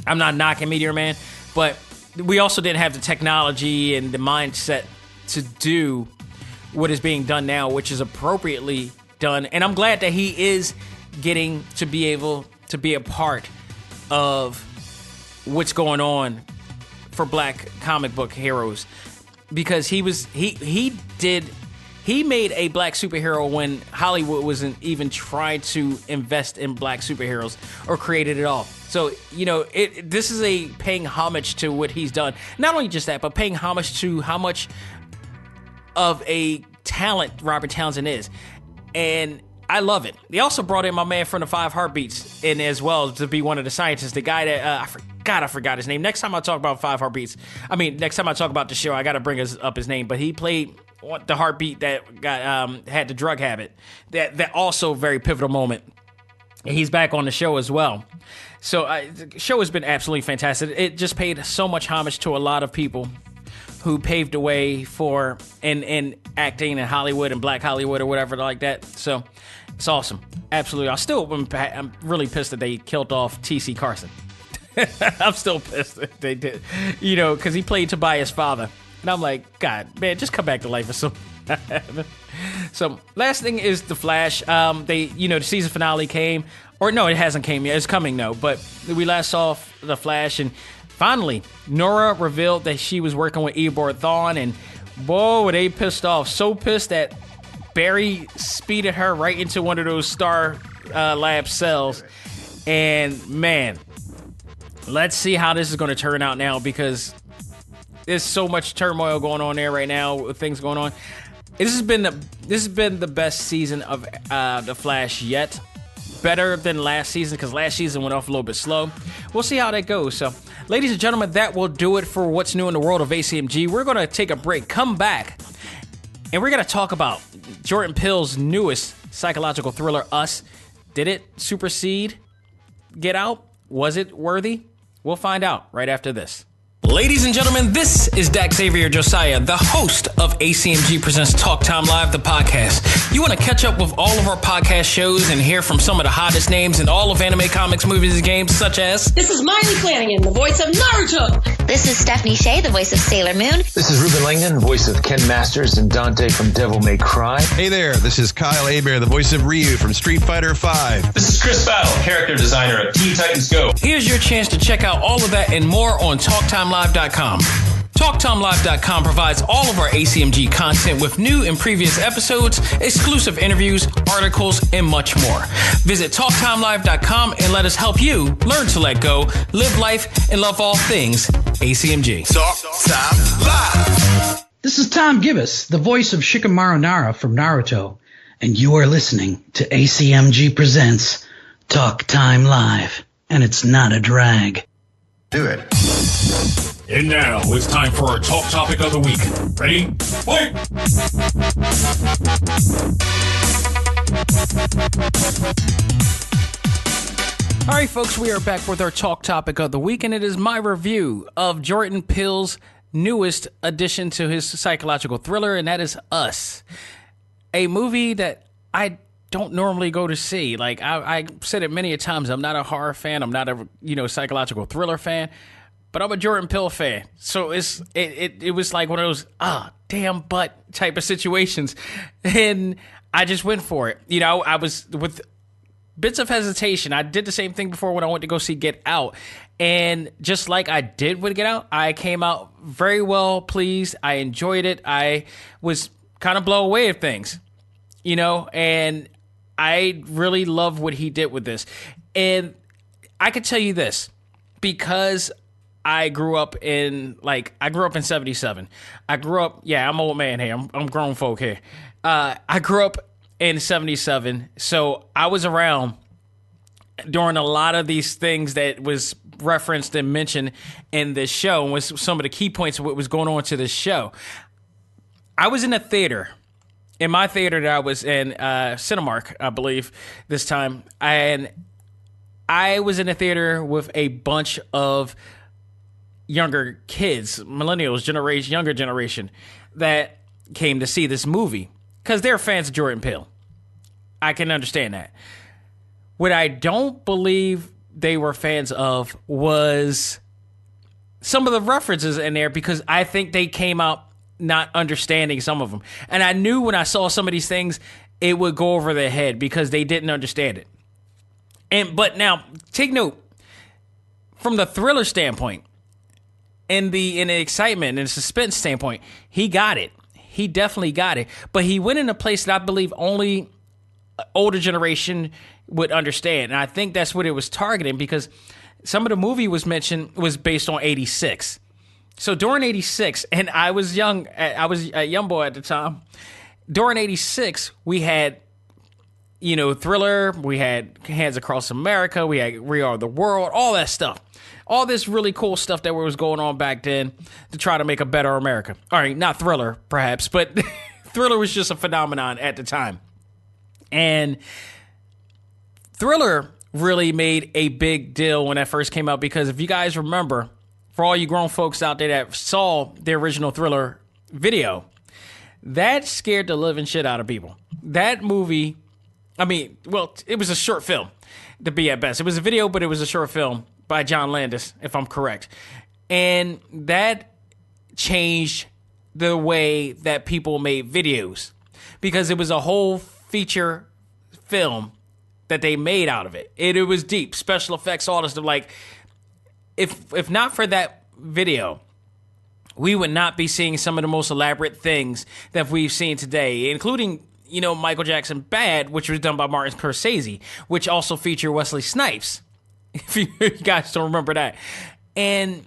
I'm not knocking Meteor Man, but we also didn't have the technology and the mindset to do what is being done now, which is appropriately done. And I'm glad that he is getting to be able to be a part of what's going on for black comic book heroes, because he made a black superhero when Hollywood wasn't even trying to invest in black superheroes or created it all. So, this is a paying homage to what he's done. Not only just that, but paying homage to how much of a talent Robert Townsend is. And I love it. They also brought in my man from the Five Heartbeats in as well to be one of the scientists. The guy that, I forgot his name. Next time I talk about Five Heartbeats, next time I talk about the show, I got to bring up his name. But he played the heartbeat that got had the drug habit. That also very pivotal moment. And he's back on the show as well. So the show has been absolutely fantastic. It just paid so much homage to a lot of people who paved the way for in acting in Hollywood and Black Hollywood or whatever like that. So it's awesome. Absolutely. I'm really pissed that they killed off T.C. Carson. I'm still pissed that they did, because he played Tobias' father. And I'm like, God, man, just come back to life or something. So last thing is The Flash. The season finale came. Or no, it hasn't came yet. It's coming, though. But we last saw The Flash, and finally, Nora revealed that she was working with Eobard Thawne, and whoa, were they pissed off. So pissed that Barry speeded her right into one of those Star Lab cells. And, man, let's see how this is going to turn out now, because there's so much turmoil going on there right now with things going on. This has been the best season of The Flash yet. Better than last season, because last season went off a little bit slow. We'll see how that goes. So, ladies and gentlemen, that will do it for what's new in the world of A.C.M.G. We're going to take a break, come back, and we're going to talk about Jordan Peele's newest psychological thriller, Us. Did it supersede Get Out? Was it worthy? We'll find out right after this. Ladies and gentlemen, this is Dak Xavier Josiah, the host of A.C.M.G. Presents Talk Time Live, the podcast. You want to catch up with all of our podcast shows and hear from some of the hottest names in all of anime, comics, movies, and games, such as... This is Miley Flanagan, the voice of Naruto. This is Stephanie Shea, the voice of Sailor Moon. This is Ruben Langdon, voice of Ken Masters and Dante from Devil May Cry. Hey there, this is Kyle Hebert, the voice of Ryu from Street Fighter V. This is Chris Battle, character designer of Teen Titans Go. Here's your chance to check out all of that and more on TalkTimeLive.com. TalkTimeLive.com provides all of our ACMG content with new and previous episodes, exclusive interviews, articles, and much more. Visit TalkTimeLive.com and let us help you learn to let go, live life, and love all things ACMG. Talk Time Live. This is Tom Gibbous, the voice of Shikamaru Nara from Naruto, and you are listening to ACMG Presents Talk Time Live, and it's not a drag. Do it. And now it's time for our talk topic of the week. Ready? Fight! All right, folks, we are back with our talk topic of the week, and it is my review of Jordan Peele's newest addition to his psychological thriller, and that is Us, a movie that I don't normally go to see. Like I said it many a times, I'm not a horror fan, I'm not a psychological thriller fan, but I'm a Jordan Peele fan. So it was like one of those damn butt type of situations, and I just went for it. I was with bits of hesitation. I did the same thing before when I went to go see Get Out, and just like I did with Get Out, I came out very well pleased. I enjoyed it. I was kind of blown away at things, and I really love what he did with this. And I could tell you this, because I grew up in 77. I'm an old man here. I'm grown folk here. I grew up in 77, so I was around during a lot of these things that was referenced and mentioned in this show, and was some of the key points of what was going on to this show. I was in a theater. In my theater that I was in, Cinemark, I believe, this time. And I was in a theater with a bunch of younger kids, millennials, younger generation, that came to see this movie because they're fans of Jordan Peele. I can understand that. What I don't believe they were fans of was some of the references in there, because I think they came out not understanding some of them. And I knew when I saw some of these things, it would go over their head because they didn't understand it. But now, take note, from the thriller standpoint, and the excitement and suspense standpoint, he got it. He definitely got it. But he went in a place that I believe only older generation would understand. And I think that's what it was targeting, because some of the movie was based on 86. So during 86, and I was young, I was a young boy at the time. During 86, we had, Thriller, we had Hands Across America, we had We Are the World, all that stuff. All this really cool stuff that was going on back then to try to make a better America. All right, not Thriller, perhaps, but Thriller was just a phenomenon at the time. And Thriller really made a big deal when that first came out, because if you guys remember, for all you grown folks out there that saw the original Thriller video, that scared the living shit out of people. That movie, it was a short film, to be at best. It was a video, but it was a short film by John Landis, if I'm correct. And that changed the way that people made videos, because it was a whole feature film that they made out of it. It was deep, special effects, all this stuff. Like, if not for that video, we would not be seeing some of the most elaborate things that we've seen today, including, Michael Jackson Bad, which was done by Martin Scorsese, which also featured Wesley Snipes, if you guys don't remember that. And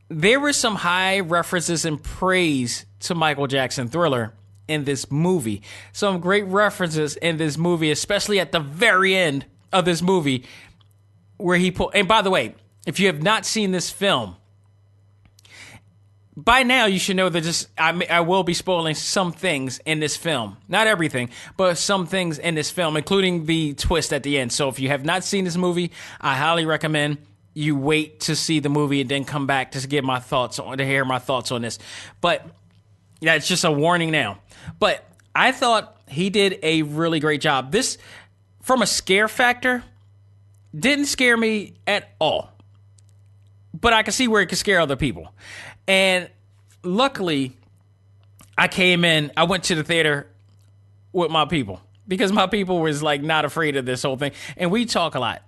there were some high references and praise to Michael Jackson Thriller in this movie. Some great references in this movie, especially at the very end of this movie, where and by the way, if you have not seen this film, by now you should know that I will be spoiling some things in this film. Not everything, but some things in this film, including the twist at the end. So if you have not seen this movie, I highly recommend you wait to see the movie and then come back to hear my thoughts on this. But yeah, it's just a warning now. But I thought he did a really great job. This, from a scare factor, didn't scare me at all. But I can see where it could scare other people. And luckily, I went to the theater with my people, because my people was like not afraid of this whole thing. And we talk a lot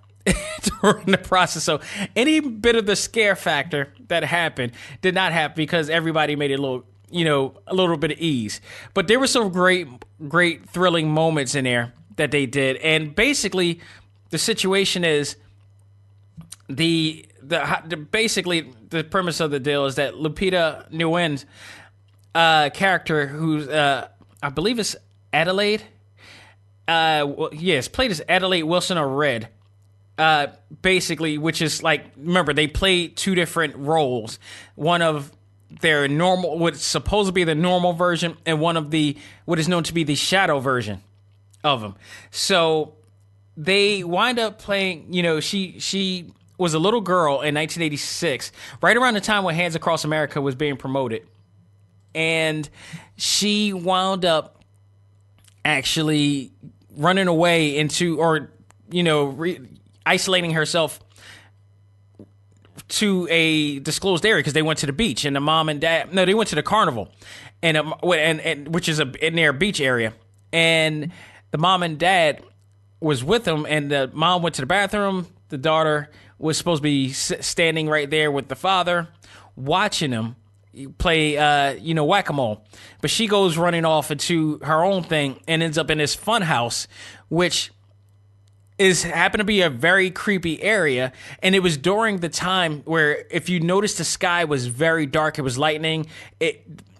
during the process. So any bit of the scare factor that happened did not happen, because everybody made it a little bit of ease. But there were some great thrilling moments in there that they did. And basically, the situation is basically the premise of the deal is that Lupita Nyong'o's character, who's I believe is Adelaide, played as Adelaide Wilson or Red, basically, which is like, remember, they play two different roles. One of their normal, what's supposed to be the normal version, and one of what is known to be the shadow version of them. So they wind up playing, she was a little girl in 1986, right around the time when Hands Across America was being promoted. And she wound up actually running away isolating herself to a disclosed area, because they went to the beach, and the mom and dad, they went to the carnival, and which is in their beach area. And the mom and dad was with them, and the mom went to the bathroom. The daughter was supposed to be standing right there with the father, watching him play, whack-a-mole. But she goes running off into her own thing and ends up in this fun house, which happened to be a very creepy area. And it was during the time where, if you notice, the sky was very dark. It was lightning.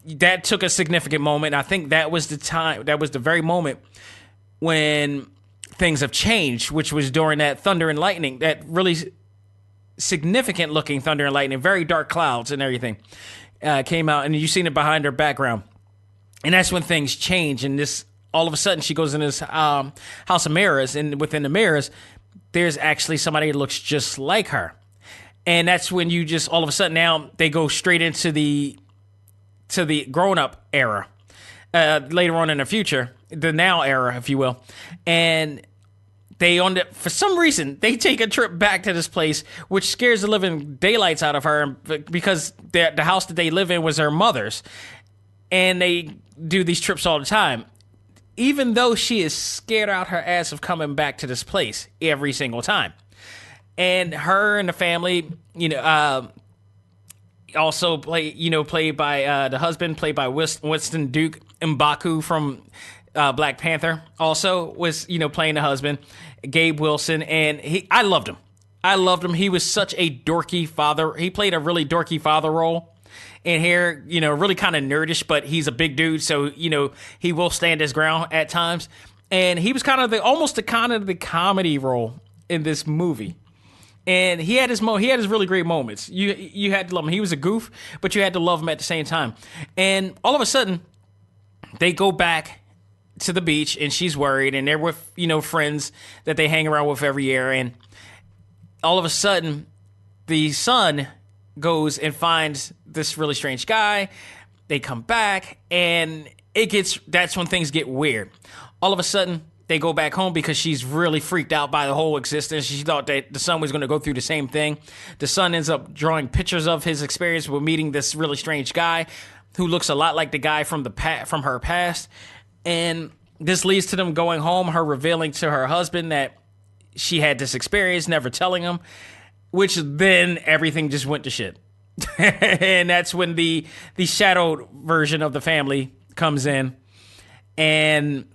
That took a significant moment. I think that was the very moment when things have changed, which was during that thunder and lightning that really significant looking thunder and lightning, very dark clouds and everything came out, and you seen it behind her background. And that's when things change, and this all of a sudden she goes in this house of mirrors, and within the mirrors, there's actually somebody that looks just like her. And that's when you just all of a sudden now they go straight into the grown-up era. Later on in the future, the now era, if you will. And for some reason, they take a trip back to this place, which scares the living daylights out of her because the house that they live in was her mother's. And they do these trips all the time, even though she is scared out her ass of coming back to this place every single time. And her and the family, also played by the husband, played by Winston Duke M'Baku from Black Panther, also was playing the husband, Gabe Wilson, and I loved him. He was such a dorky father. He played a really dorky father role. And here, really kind of nerdish, but he's a big dude, so he will stand his ground at times. And he was kind of the comedy role in this movie. And he had his really great moments. You had to love him. He was a goof, but you had to love him at the same time. And all of a sudden, they go back to the beach, and she's worried, and they're with friends that they hang around with every year. And all of a sudden, the son goes and finds this really strange guy. They come back, and that's when things get weird. All of a sudden, they go back home because she's really freaked out by the whole existence. She thought that the son was going to go through the same thing. The son ends up drawing pictures of his experience with meeting this really strange guy who looks a lot like the guy from her past. And this leads to them going home, her revealing to her husband that she had this experience, never telling him, which then everything just went to shit. And that's when the shadowed version of the family comes in, and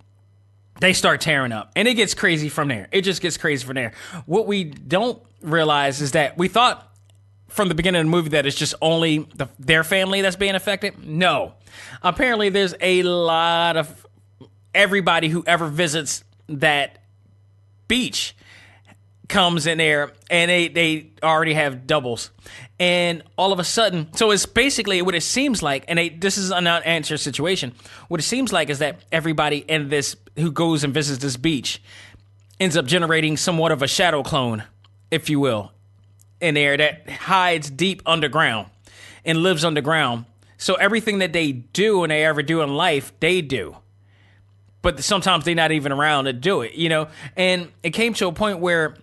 they start tearing up, and it gets crazy from there. It just gets crazy from there. What we don't realize is that we thought from the beginning of the movie that it's just only their family that's being affected. No. Apparently there's a lot of everybody who ever visits that beach comes in there, and they already have doubles. And all of a sudden, so it's basically what it seems like, and this is an unanswered situation. What it seems like is that everybody in this who goes and visits this beach ends up generating somewhat of a shadow clone, if you will, in there that hides deep underground and lives underground. So everything that they do and they ever do in life, they do. But sometimes they're not even around to do it, And it came to a point where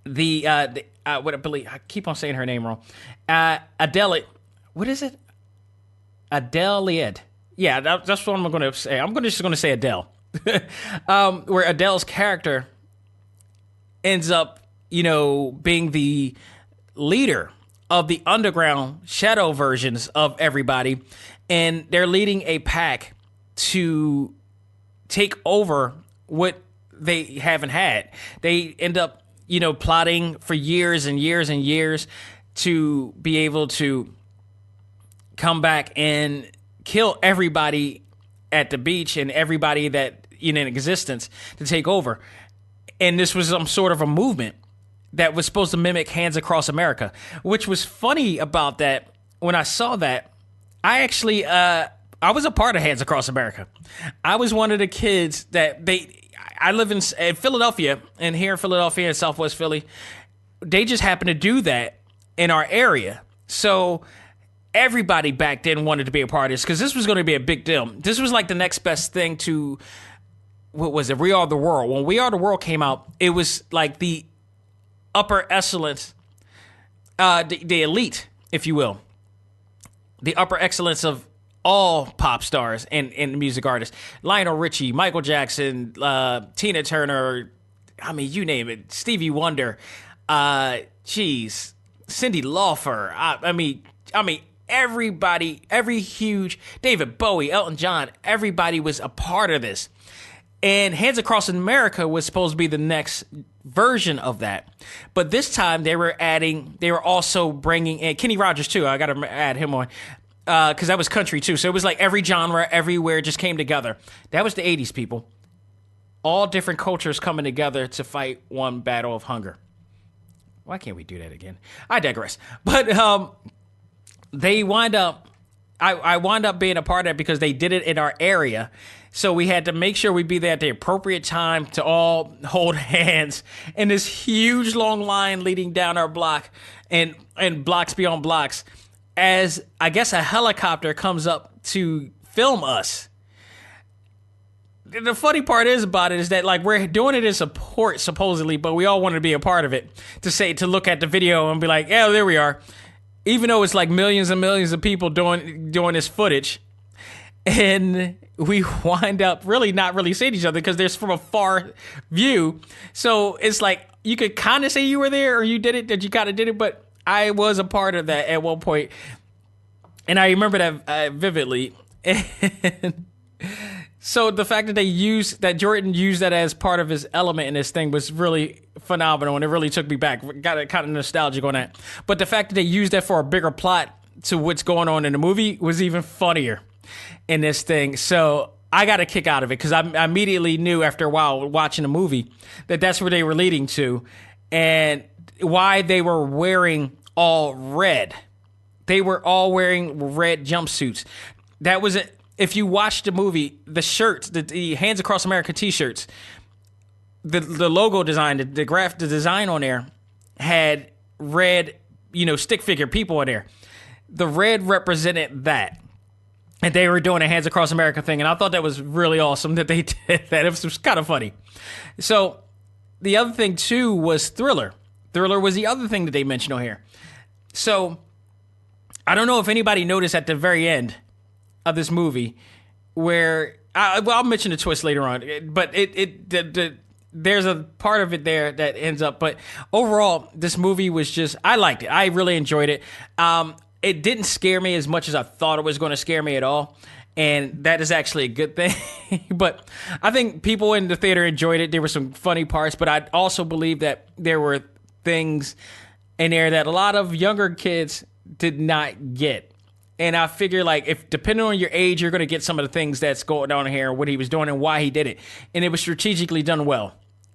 what I believe, I keep on saying her name wrong. Adele, what is it? Adele. Yeah, that's what I'm going to say. I'm just going to say Adele. Where Adele's character ends up, being the leader of the underground shadow versions of everybody. And they're leading a pack to take over what they haven't had. They end up plotting for years and years and years to be able to come back and kill everybody at the beach and everybody that in existence to take over. And this was some sort of a movement that was supposed to mimic Hands Across America, which was funny about that. When I saw that, I actually, I was a part of Hands Across America. I was one of the kids that I live in Philadelphia, and here in Philadelphia in Southwest Philly, they just happened to do that in our area. So everybody back then wanted to be a part of this because this was going to be a big deal. This was like the next best thing to, what was it, We Are the World. When We Are the World came out, it was like the upper excellence, the elite, if you will, the upper excellence of all pop stars and music artists. Lionel Richie, Michael Jackson, Tina Turner, I mean, you name it, Stevie Wonder, Cyndi Lauper, I mean, everybody, every huge, David Bowie, Elton John, everybody was a part of this. And Hands Across America was supposed to be the next version of that. But this time they were also bringing in Kenny Rogers too. I got to add him on. Because that was country too. So it was like every genre, everywhere just came together. That was the 80s, people. All different cultures coming together to fight one battle of hunger. Why can't we do that again? I digress. But they wind up, I wound up being a part of it because they did it in our area. So we had to make sure we be there at the appropriate time to all hold hands in this huge long line leading down our block and blocks beyond blocks as I guess a helicopter comes up to film us. The funny part about it is that like we're doing it in support supposedly, but we all wanted to be a part of it to look at the video and be like, yeah, there we are. Even though it's like millions and millions of people doing this footage, and we wind up really not really seeing each other because there's from a far view. So it's like you could kind of say you were there or you did it, that you kind of did it, but I was a part of that at one point, and I remember that vividly. And so the fact that Jordan used that as part of his element in this thing was really phenomenal, and it really took me back. Got kind of nostalgic on that. But the fact that they used that for a bigger plot to what's going on in the movie was even funnier in this thing. So I got a kick out of it because I immediately knew after a while watching the movie that that's where they were leading to and why they were wearing all red. They were all wearing red jumpsuits. That was it. If you watch the movie, the shirts, the Hands Across America t-shirts, the logo design, the design on there had red, stick figure people in there. The red represented that. And they were doing a Hands Across America thing. And I thought that was really awesome that they did that. It was kind of funny. So the other thing, too, was Thriller. Thriller was the other thing that they mentioned on here. So I don't know if anybody noticed at the very end of this movie where I'll mention the twist later on, but there's a part of it there that ends up. But overall, this movie was just, I liked it. I really enjoyed it. It didn't scare me as much as I thought it was going to scare me at all. And that is actually a good thing. But I think people in the theater enjoyed it. There were some funny parts, but I also believe that there were things in there that a lot of younger kids did not get. And I figure, like, if depending on your age, you're going to get some of the things that's going on here, what he was doing and why he did it. And it was strategically done well.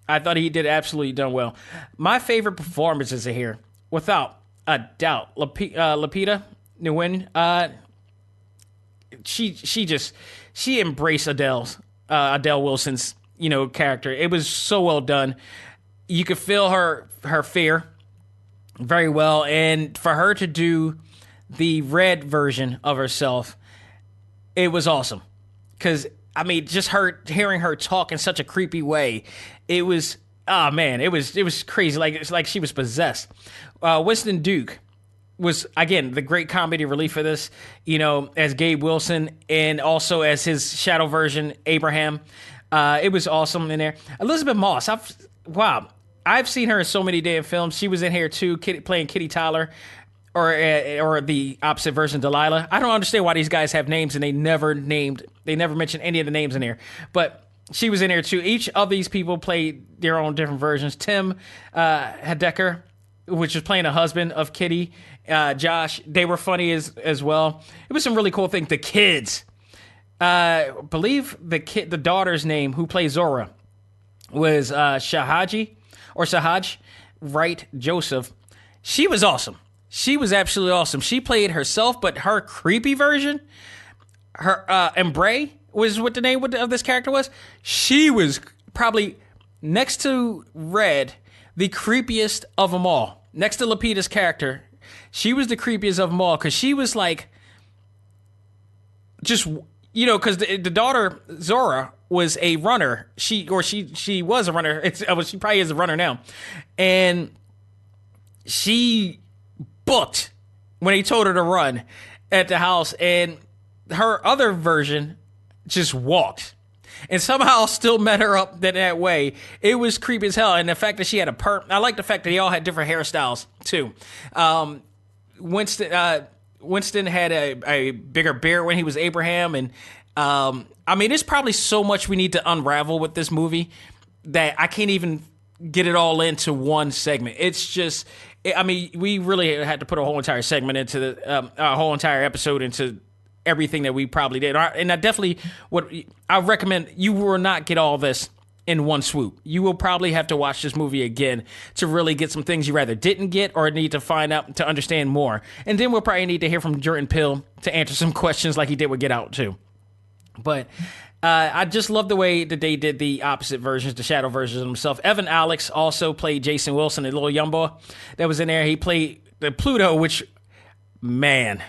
I thought he did absolutely done well. My favorite performances are here, without a doubt. Lupita Nyong'o, she embraced Adele Wilson's, character. It was so well done. You could feel her fear very well. And for her to do the red version of herself, it was awesome. Because, just hearing her talk in such a creepy way, it was, oh man, it was crazy. It's like she was possessed. Winston Duke was, again, the great comedy relief for this, as Gabe Wilson and also as his shadow version, Abraham. It was awesome in there. Elizabeth Moss, I've seen her in so many damn films. She was in here too, playing Kitty Tyler. Or the opposite version, Delilah. I don't understand why these guys have names and they never mention any of the names in here. But she was in here too. Each of these people played their own different versions. Tim Heidecker, which was playing a husband of Kitty, Josh, they were funny as well. It was some really cool things. The kids, believe the daughter's name who plays Zora was Sahaj Wright Joseph. She was awesome. She was absolutely awesome. She played herself, but her creepy version, her Embray was what the name of this character was. She was probably next to Red, the creepiest of them all. Next to Lupita's character, she was the creepiest of them all because she was like, just because the daughter Zora was a runner. She was a runner. She probably is a runner now, and she booked when he told her to run at the house, and her other version just walked and somehow still met her up that way. It was creepy as hell. And the fact that she had a perm, I like the fact that they all had different hairstyles too. Winston had a bigger beard when he was Abraham, and there's probably so much we need to unravel with this movie that I can't even get it all into one segment. It's just, we really had to put a whole entire segment into a whole entire episode into everything that we probably did. And I definitely I recommend you will not get all this in one swoop. You will probably have to watch this movie again to really get some things you rather didn't get or need to find out to understand more. And then we'll probably need to hear from Jordan Peele to answer some questions like he did with Get Out too. But I just love the way that they did the opposite versions, the shadow versions of himself. Evan Alex also played Jason Wilson, the little young boy that was in there. He played the Pluto, which, man,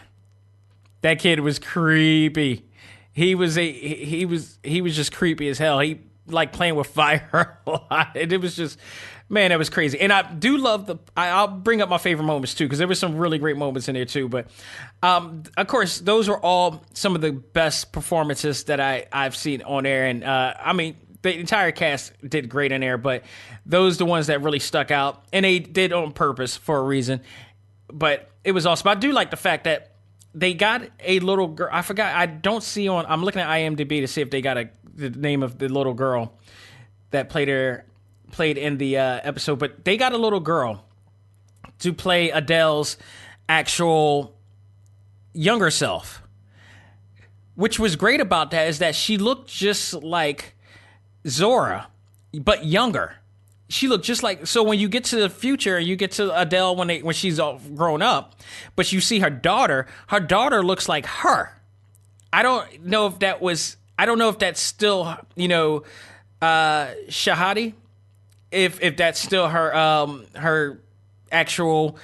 that kid was creepy. He was just creepy as hell. He like playing with fire a lot. And it was just, man, that was crazy. And I do love I'll bring up my favorite moments too, because there were some really great moments in there too. But of course, those are all some of the best performances that I've seen on air. And I mean, the entire cast did great in there, but those are the ones that really stuck out. And they did on purpose for a reason. But it was awesome. I do like the fact that they got a little girl. I forgot. I don't see on. I'm looking at IMDb to see if they got the name of the little girl that played in the episode. But they got a little girl to play Adele's actual younger self. Which was great about that is that she looked just like Zora, but younger. She looked just like, so when you get to the future, you get to Adele when she's all grown up, but you see her daughter looks like her. I don't know if that's still, Shahadi, if that's still her actual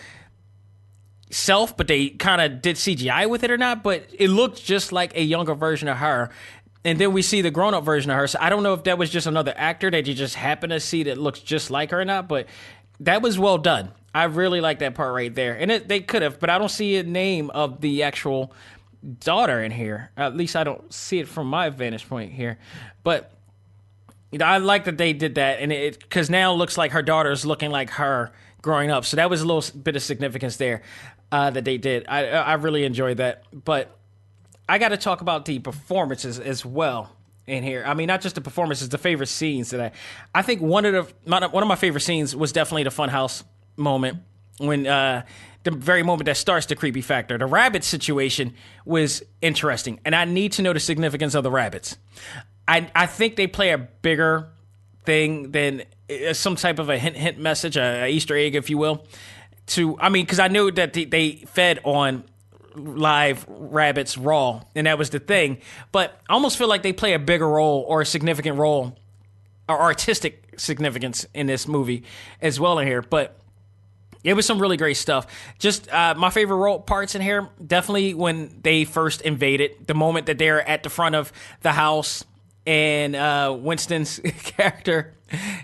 self, but they kind of did CGI with it or not, but it looked just like a younger version of her. And then we see the grown-up version of her. So I don't know if that was just another actor that you just happen to see that looks just like her or not, but that was well done. I really like that part right there. And they could have, but I don't see a name of the actual daughter in here. At least I don't see it from my vantage point here. But I like that they did that, and because now it looks like her daughter is looking like her growing up. So that was a little bit of significance there that they did. I really enjoyed that. But I got to talk about the performances as well in here. I mean, not just the performances, the favorite scenes that I think one of my favorite scenes was definitely the funhouse moment when the very moment that starts the creepy factor. The rabbit situation was interesting, and I need to know the significance of the rabbits. I think they play a bigger thing than some type of a hint message, a Easter egg, if you will. Because I know that they fed on live rabbits raw, and that was the thing. But I almost feel like they play a bigger role or a significant role or artistic significance in this movie as well in here. But it was some really great stuff. Just my favorite parts in here, definitely when they first invaded, the moment that they're at the front of the house and Winston's character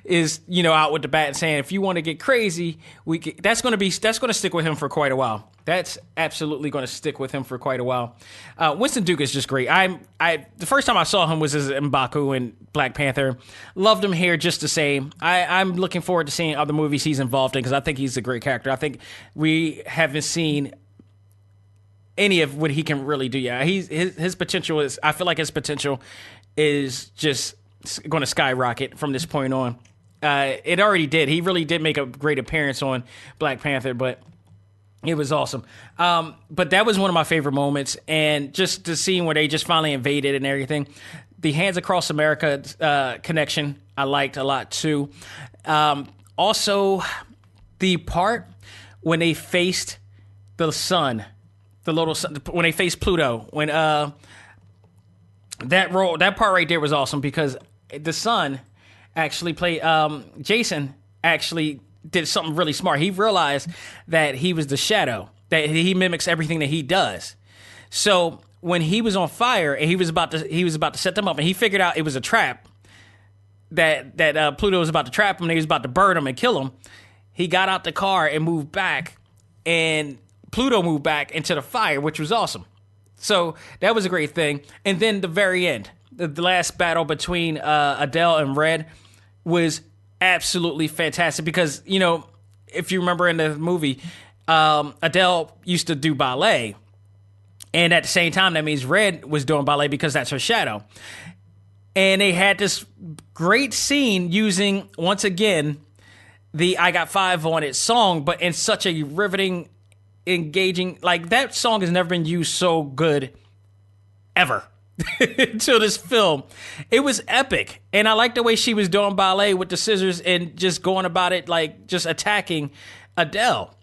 is, out with the bat and saying, if you want to get crazy, that's going to stick with him for quite a while. That's absolutely going to stick with him for quite a while. Winston Duke is just great. The first time I saw him was as M'Baku in Black Panther. Loved him here just the same. I'm looking forward to seeing other movies he's involved in because I think he's a great character. I think we haven't seen any of what he can really do. Yeah, his potential is. I feel like his potential is just going to skyrocket from this point on. It already did. He really did make a great appearance on Black Panther, but it was awesome. But that was one of my favorite moments, and just the scene where they just finally invaded and everything. The Hands Across America connection I liked a lot too. Also, the part when they faced the sun, the little sun, when they faced Pluto, when that part right there was awesome because the son actually played Jason actually did something really smart. He realized that he was the shadow, that he mimics everything that he does. So when he was on fire and he was about to set them up, and he figured out it was a trap that Pluto was about to trap him, and he was about to burn him and kill him. He got out the car and moved back, and Pluto moved back into the fire, which was awesome. So that was a great thing. And then the very end, the last battle between Adele and Red was absolutely fantastic because, if you remember in the movie, Adele used to do ballet. And at the same time, that means Red was doing ballet because that's her shadow. And they had this great scene using, once again, the I Got Five on It song, but in such a riveting, engaging, like that song has never been used so good ever to this film. It was epic. And I liked the way she was doing ballet with the scissors and just going about it, like just attacking Adele.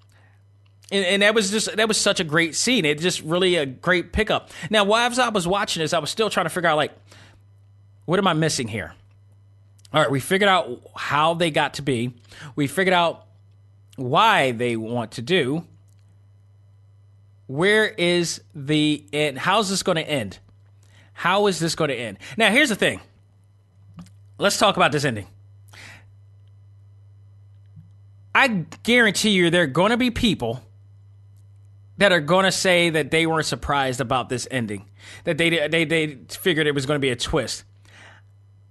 And that was such a great scene. It just really a great pickup. Now, while I was watching this, I was still trying to figure out, like, what am I missing here? All right, we figured out how they got to be. We figured out why they want to do. Where is the end? How's this going to end? How is this going to end? Now, here's the thing. Let's talk about this ending. I guarantee you there are going to be people that are going to say that they weren't surprised about this ending, that they figured it was going to be a twist.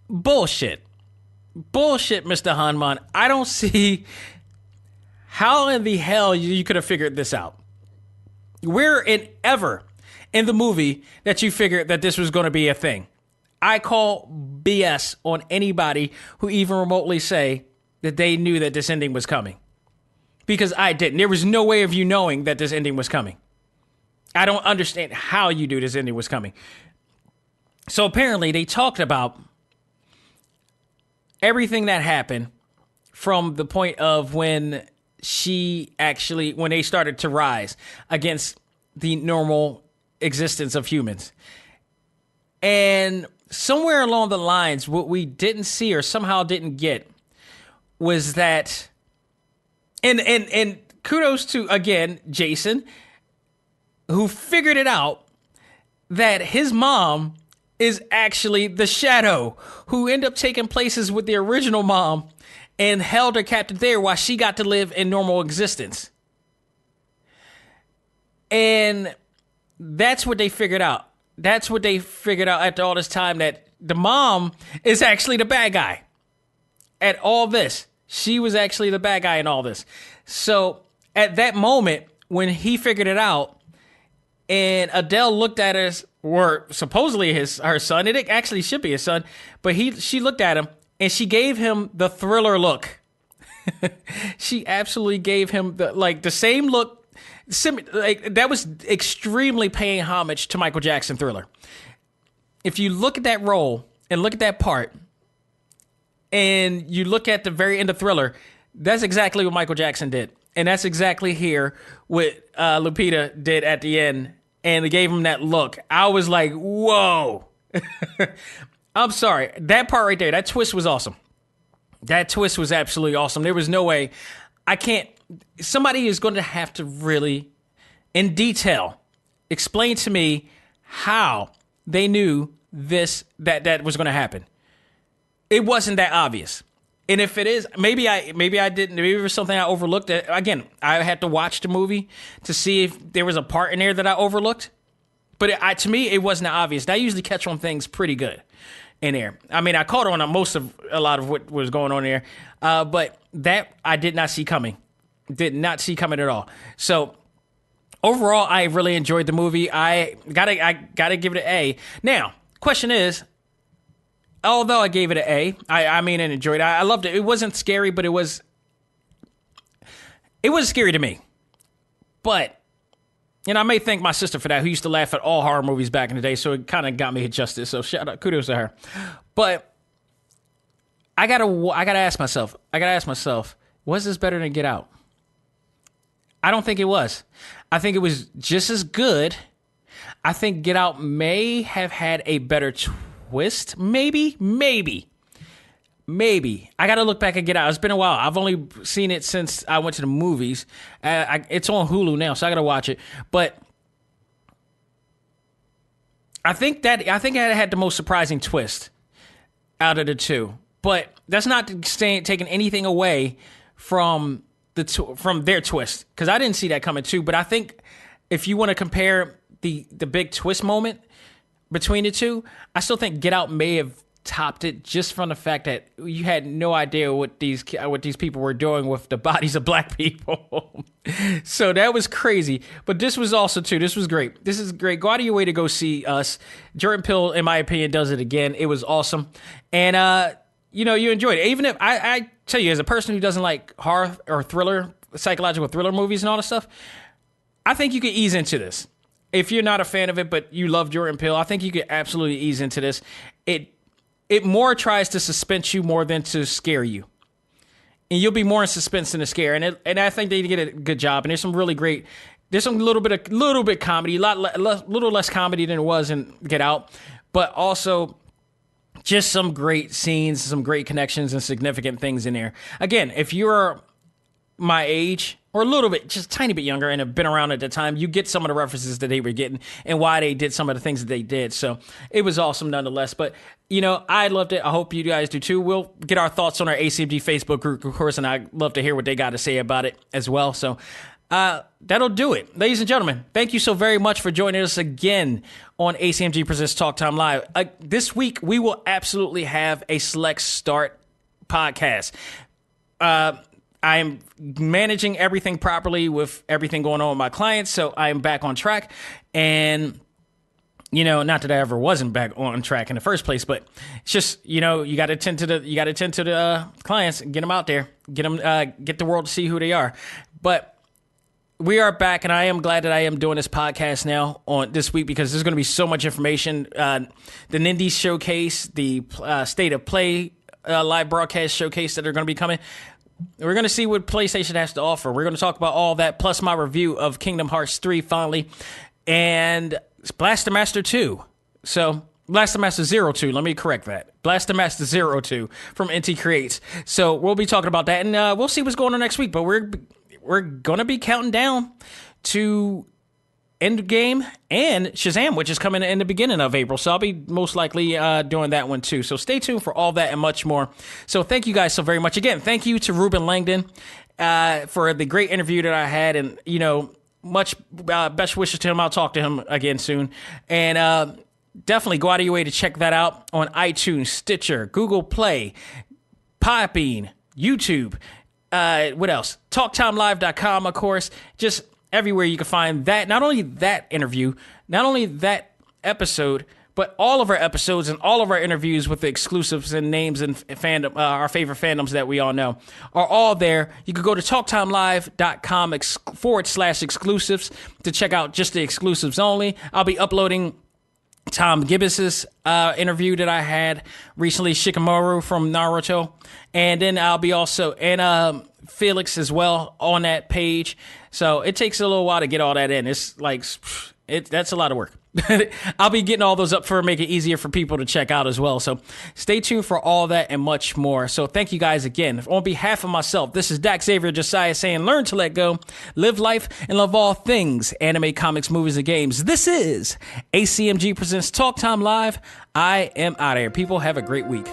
Bullshit, Mr. Hanman. I don't see how in the hell you could have figured this out. Where in ever in the movie that you figured that this was going to be a thing? I call BS on anybody who even remotely say that they knew that this ending was coming. Because I didn't. There was no way of you knowing that this ending was coming. I don't understand how you knew this ending was coming. So apparently they talked about everything that happened from the point of when they started to rise against the normal existence of humans. And somewhere along the lines, what we didn't see or somehow didn't get was that, and kudos to, again, Jason, who figured it out, that his mom is actually the Shadow, who ended up taking places with the original mom and held her captive there while she got to live in normal existence. And that's what they figured out. That's what they figured out after all this time, that the mom is actually the bad guy at all this. She was actually the bad guy in all this. So at that moment, when he figured it out, and Adele looked at us, or supposedly her son, it actually should be his son, but she looked at him and she gave him the Thriller look. She absolutely gave him the same look. That was extremely paying homage to Michael Jackson Thriller. If you look at that role and look at that part, and you look at the very end of Thriller, that's exactly what Michael Jackson did. And that's exactly here what Lupita did at the end, and it gave him that look. I was like, whoa. I'm sorry. That part right there, that twist was awesome. That twist was absolutely awesome. There was no way. Somebody is going to have to really, in detail, explain to me how they knew that was going to happen. It wasn't that obvious. And if it is, maybe I didn't. Maybe it was something I overlooked. Again, I had to watch the movie to see if there was a part in there that I overlooked. But to me, it wasn't obvious. I usually catch on things pretty good in there. I mean, I caught on a lot of what was going on there. But that I did not see coming. Did not see coming at all. So overall, I really enjoyed the movie. I gotta give it an A. Now, question is, although I gave it an A, I mean, and enjoyed it. I loved it. It wasn't scary, but it was scary to me. But, I may thank my sister for that, who used to laugh at all horror movies back in the day, so it kind of got me adjusted. So kudos to her. But I gotta ask myself, was this better than Get Out? I don't think it was. I think it was just as good. I think Get Out may have had a better twist. Maybe. I got to look back and Get Out. It's been a while. I've only seen it since I went to the movies. It's on Hulu now, so I got to watch it. But I think it had the most surprising twist out of the two. But that's not taking anything away from their twist, because I didn't see that coming too. But I think if you want to compare the big twist moment between the two, I still think Get Out may have topped it, just from the fact that you had no idea what these people were doing with the bodies of black people. So that was crazy. But this was also too. This was great. This is great. Go out of your way to go see us. Jordan Peele, in my opinion, does it again. It was awesome, and you enjoyed it. Even if I tell you, as a person who doesn't like horror or thriller, psychological thriller movies and all this stuff, I think you could ease into this. if you're not a fan of it, but you love Jordan Peele, I think you could absolutely ease into this. It more tries to suspense you more than to scare you. And you'll be more in suspense than a scare. And I think they did a good job. And there's some really great, there's some little bit comedy, little less comedy than it was in Get Out, but also just some great scenes, some great connections and significant things in there. Again, if you're my age or a little bit, just a tiny bit younger and have been around at the time, you get some of the references that they were getting and why they did some of the things that they did. So it was awesome nonetheless. But, I loved it. I hope you guys do too. We'll get our thoughts on our A.C.M.G Facebook group, of course, and I'd love to hear what they got to say about it as well. So that'll do it. Ladies and gentlemen, thank you so very much for joining us again on A.C.M.G Presents Talk Time Live. This week, we will absolutely have a Select Start podcast. I'm managing everything properly with everything going on with my clients, so I am back on track. And, not that I ever wasn't back on track in the first place, but it's just, you got to attend to the clients and get them out there, get the world to see who they are. But we are back, and I am glad that I am doing this podcast now on this week because there's going to be so much information. The Nindies Showcase, the State of Play live broadcast showcase that are going to be coming. We're going to see what PlayStation has to offer. We're going to talk about all that, plus my review of Kingdom Hearts 3 finally, and Blaster Master 2. So, Blaster Master 02, let me correct that. Blaster Master 02 from NT Creates. So, we'll be talking about that, and we'll see what's going on next week, but we're going to be counting down to Endgame and Shazam, which is coming in the beginning of April. So I'll be most likely doing that one too. So stay tuned for all that and much more. So thank you guys so very much. Again, thank you to Ruben Langdon for the great interview that I had. And, much best wishes to him. I'll talk to him again soon. And definitely go out of your way to check that out on iTunes, Stitcher, Google Play, Podbean, YouTube. What else? TalkTimeLive.com, of course. Just everywhere you can find that, not only that interview, not only that episode, but all of our episodes and all of our interviews with the exclusives and names and fandom, our favorite fandoms that we all know, are all there. You could go to TalkTimeLive.com /exclusives to check out just the exclusives only. I'll be uploading Tom Gibbons' interview that I had recently, Shikamaru from Naruto, and then I'll be also, and Felix as well on that page. So it takes a little while to get all that in. It's like, that's a lot of work. I'll be getting all those up for make it easier for people to check out as well. So stay tuned for all that and much more. So thank you guys again. On behalf of myself, this is Dak Xavier Josiah saying, learn to let go, live life, and love all things anime, comics, movies, and games. This is A.C.M.G Presents Talk Time Live. I am out of here. People, have a great week.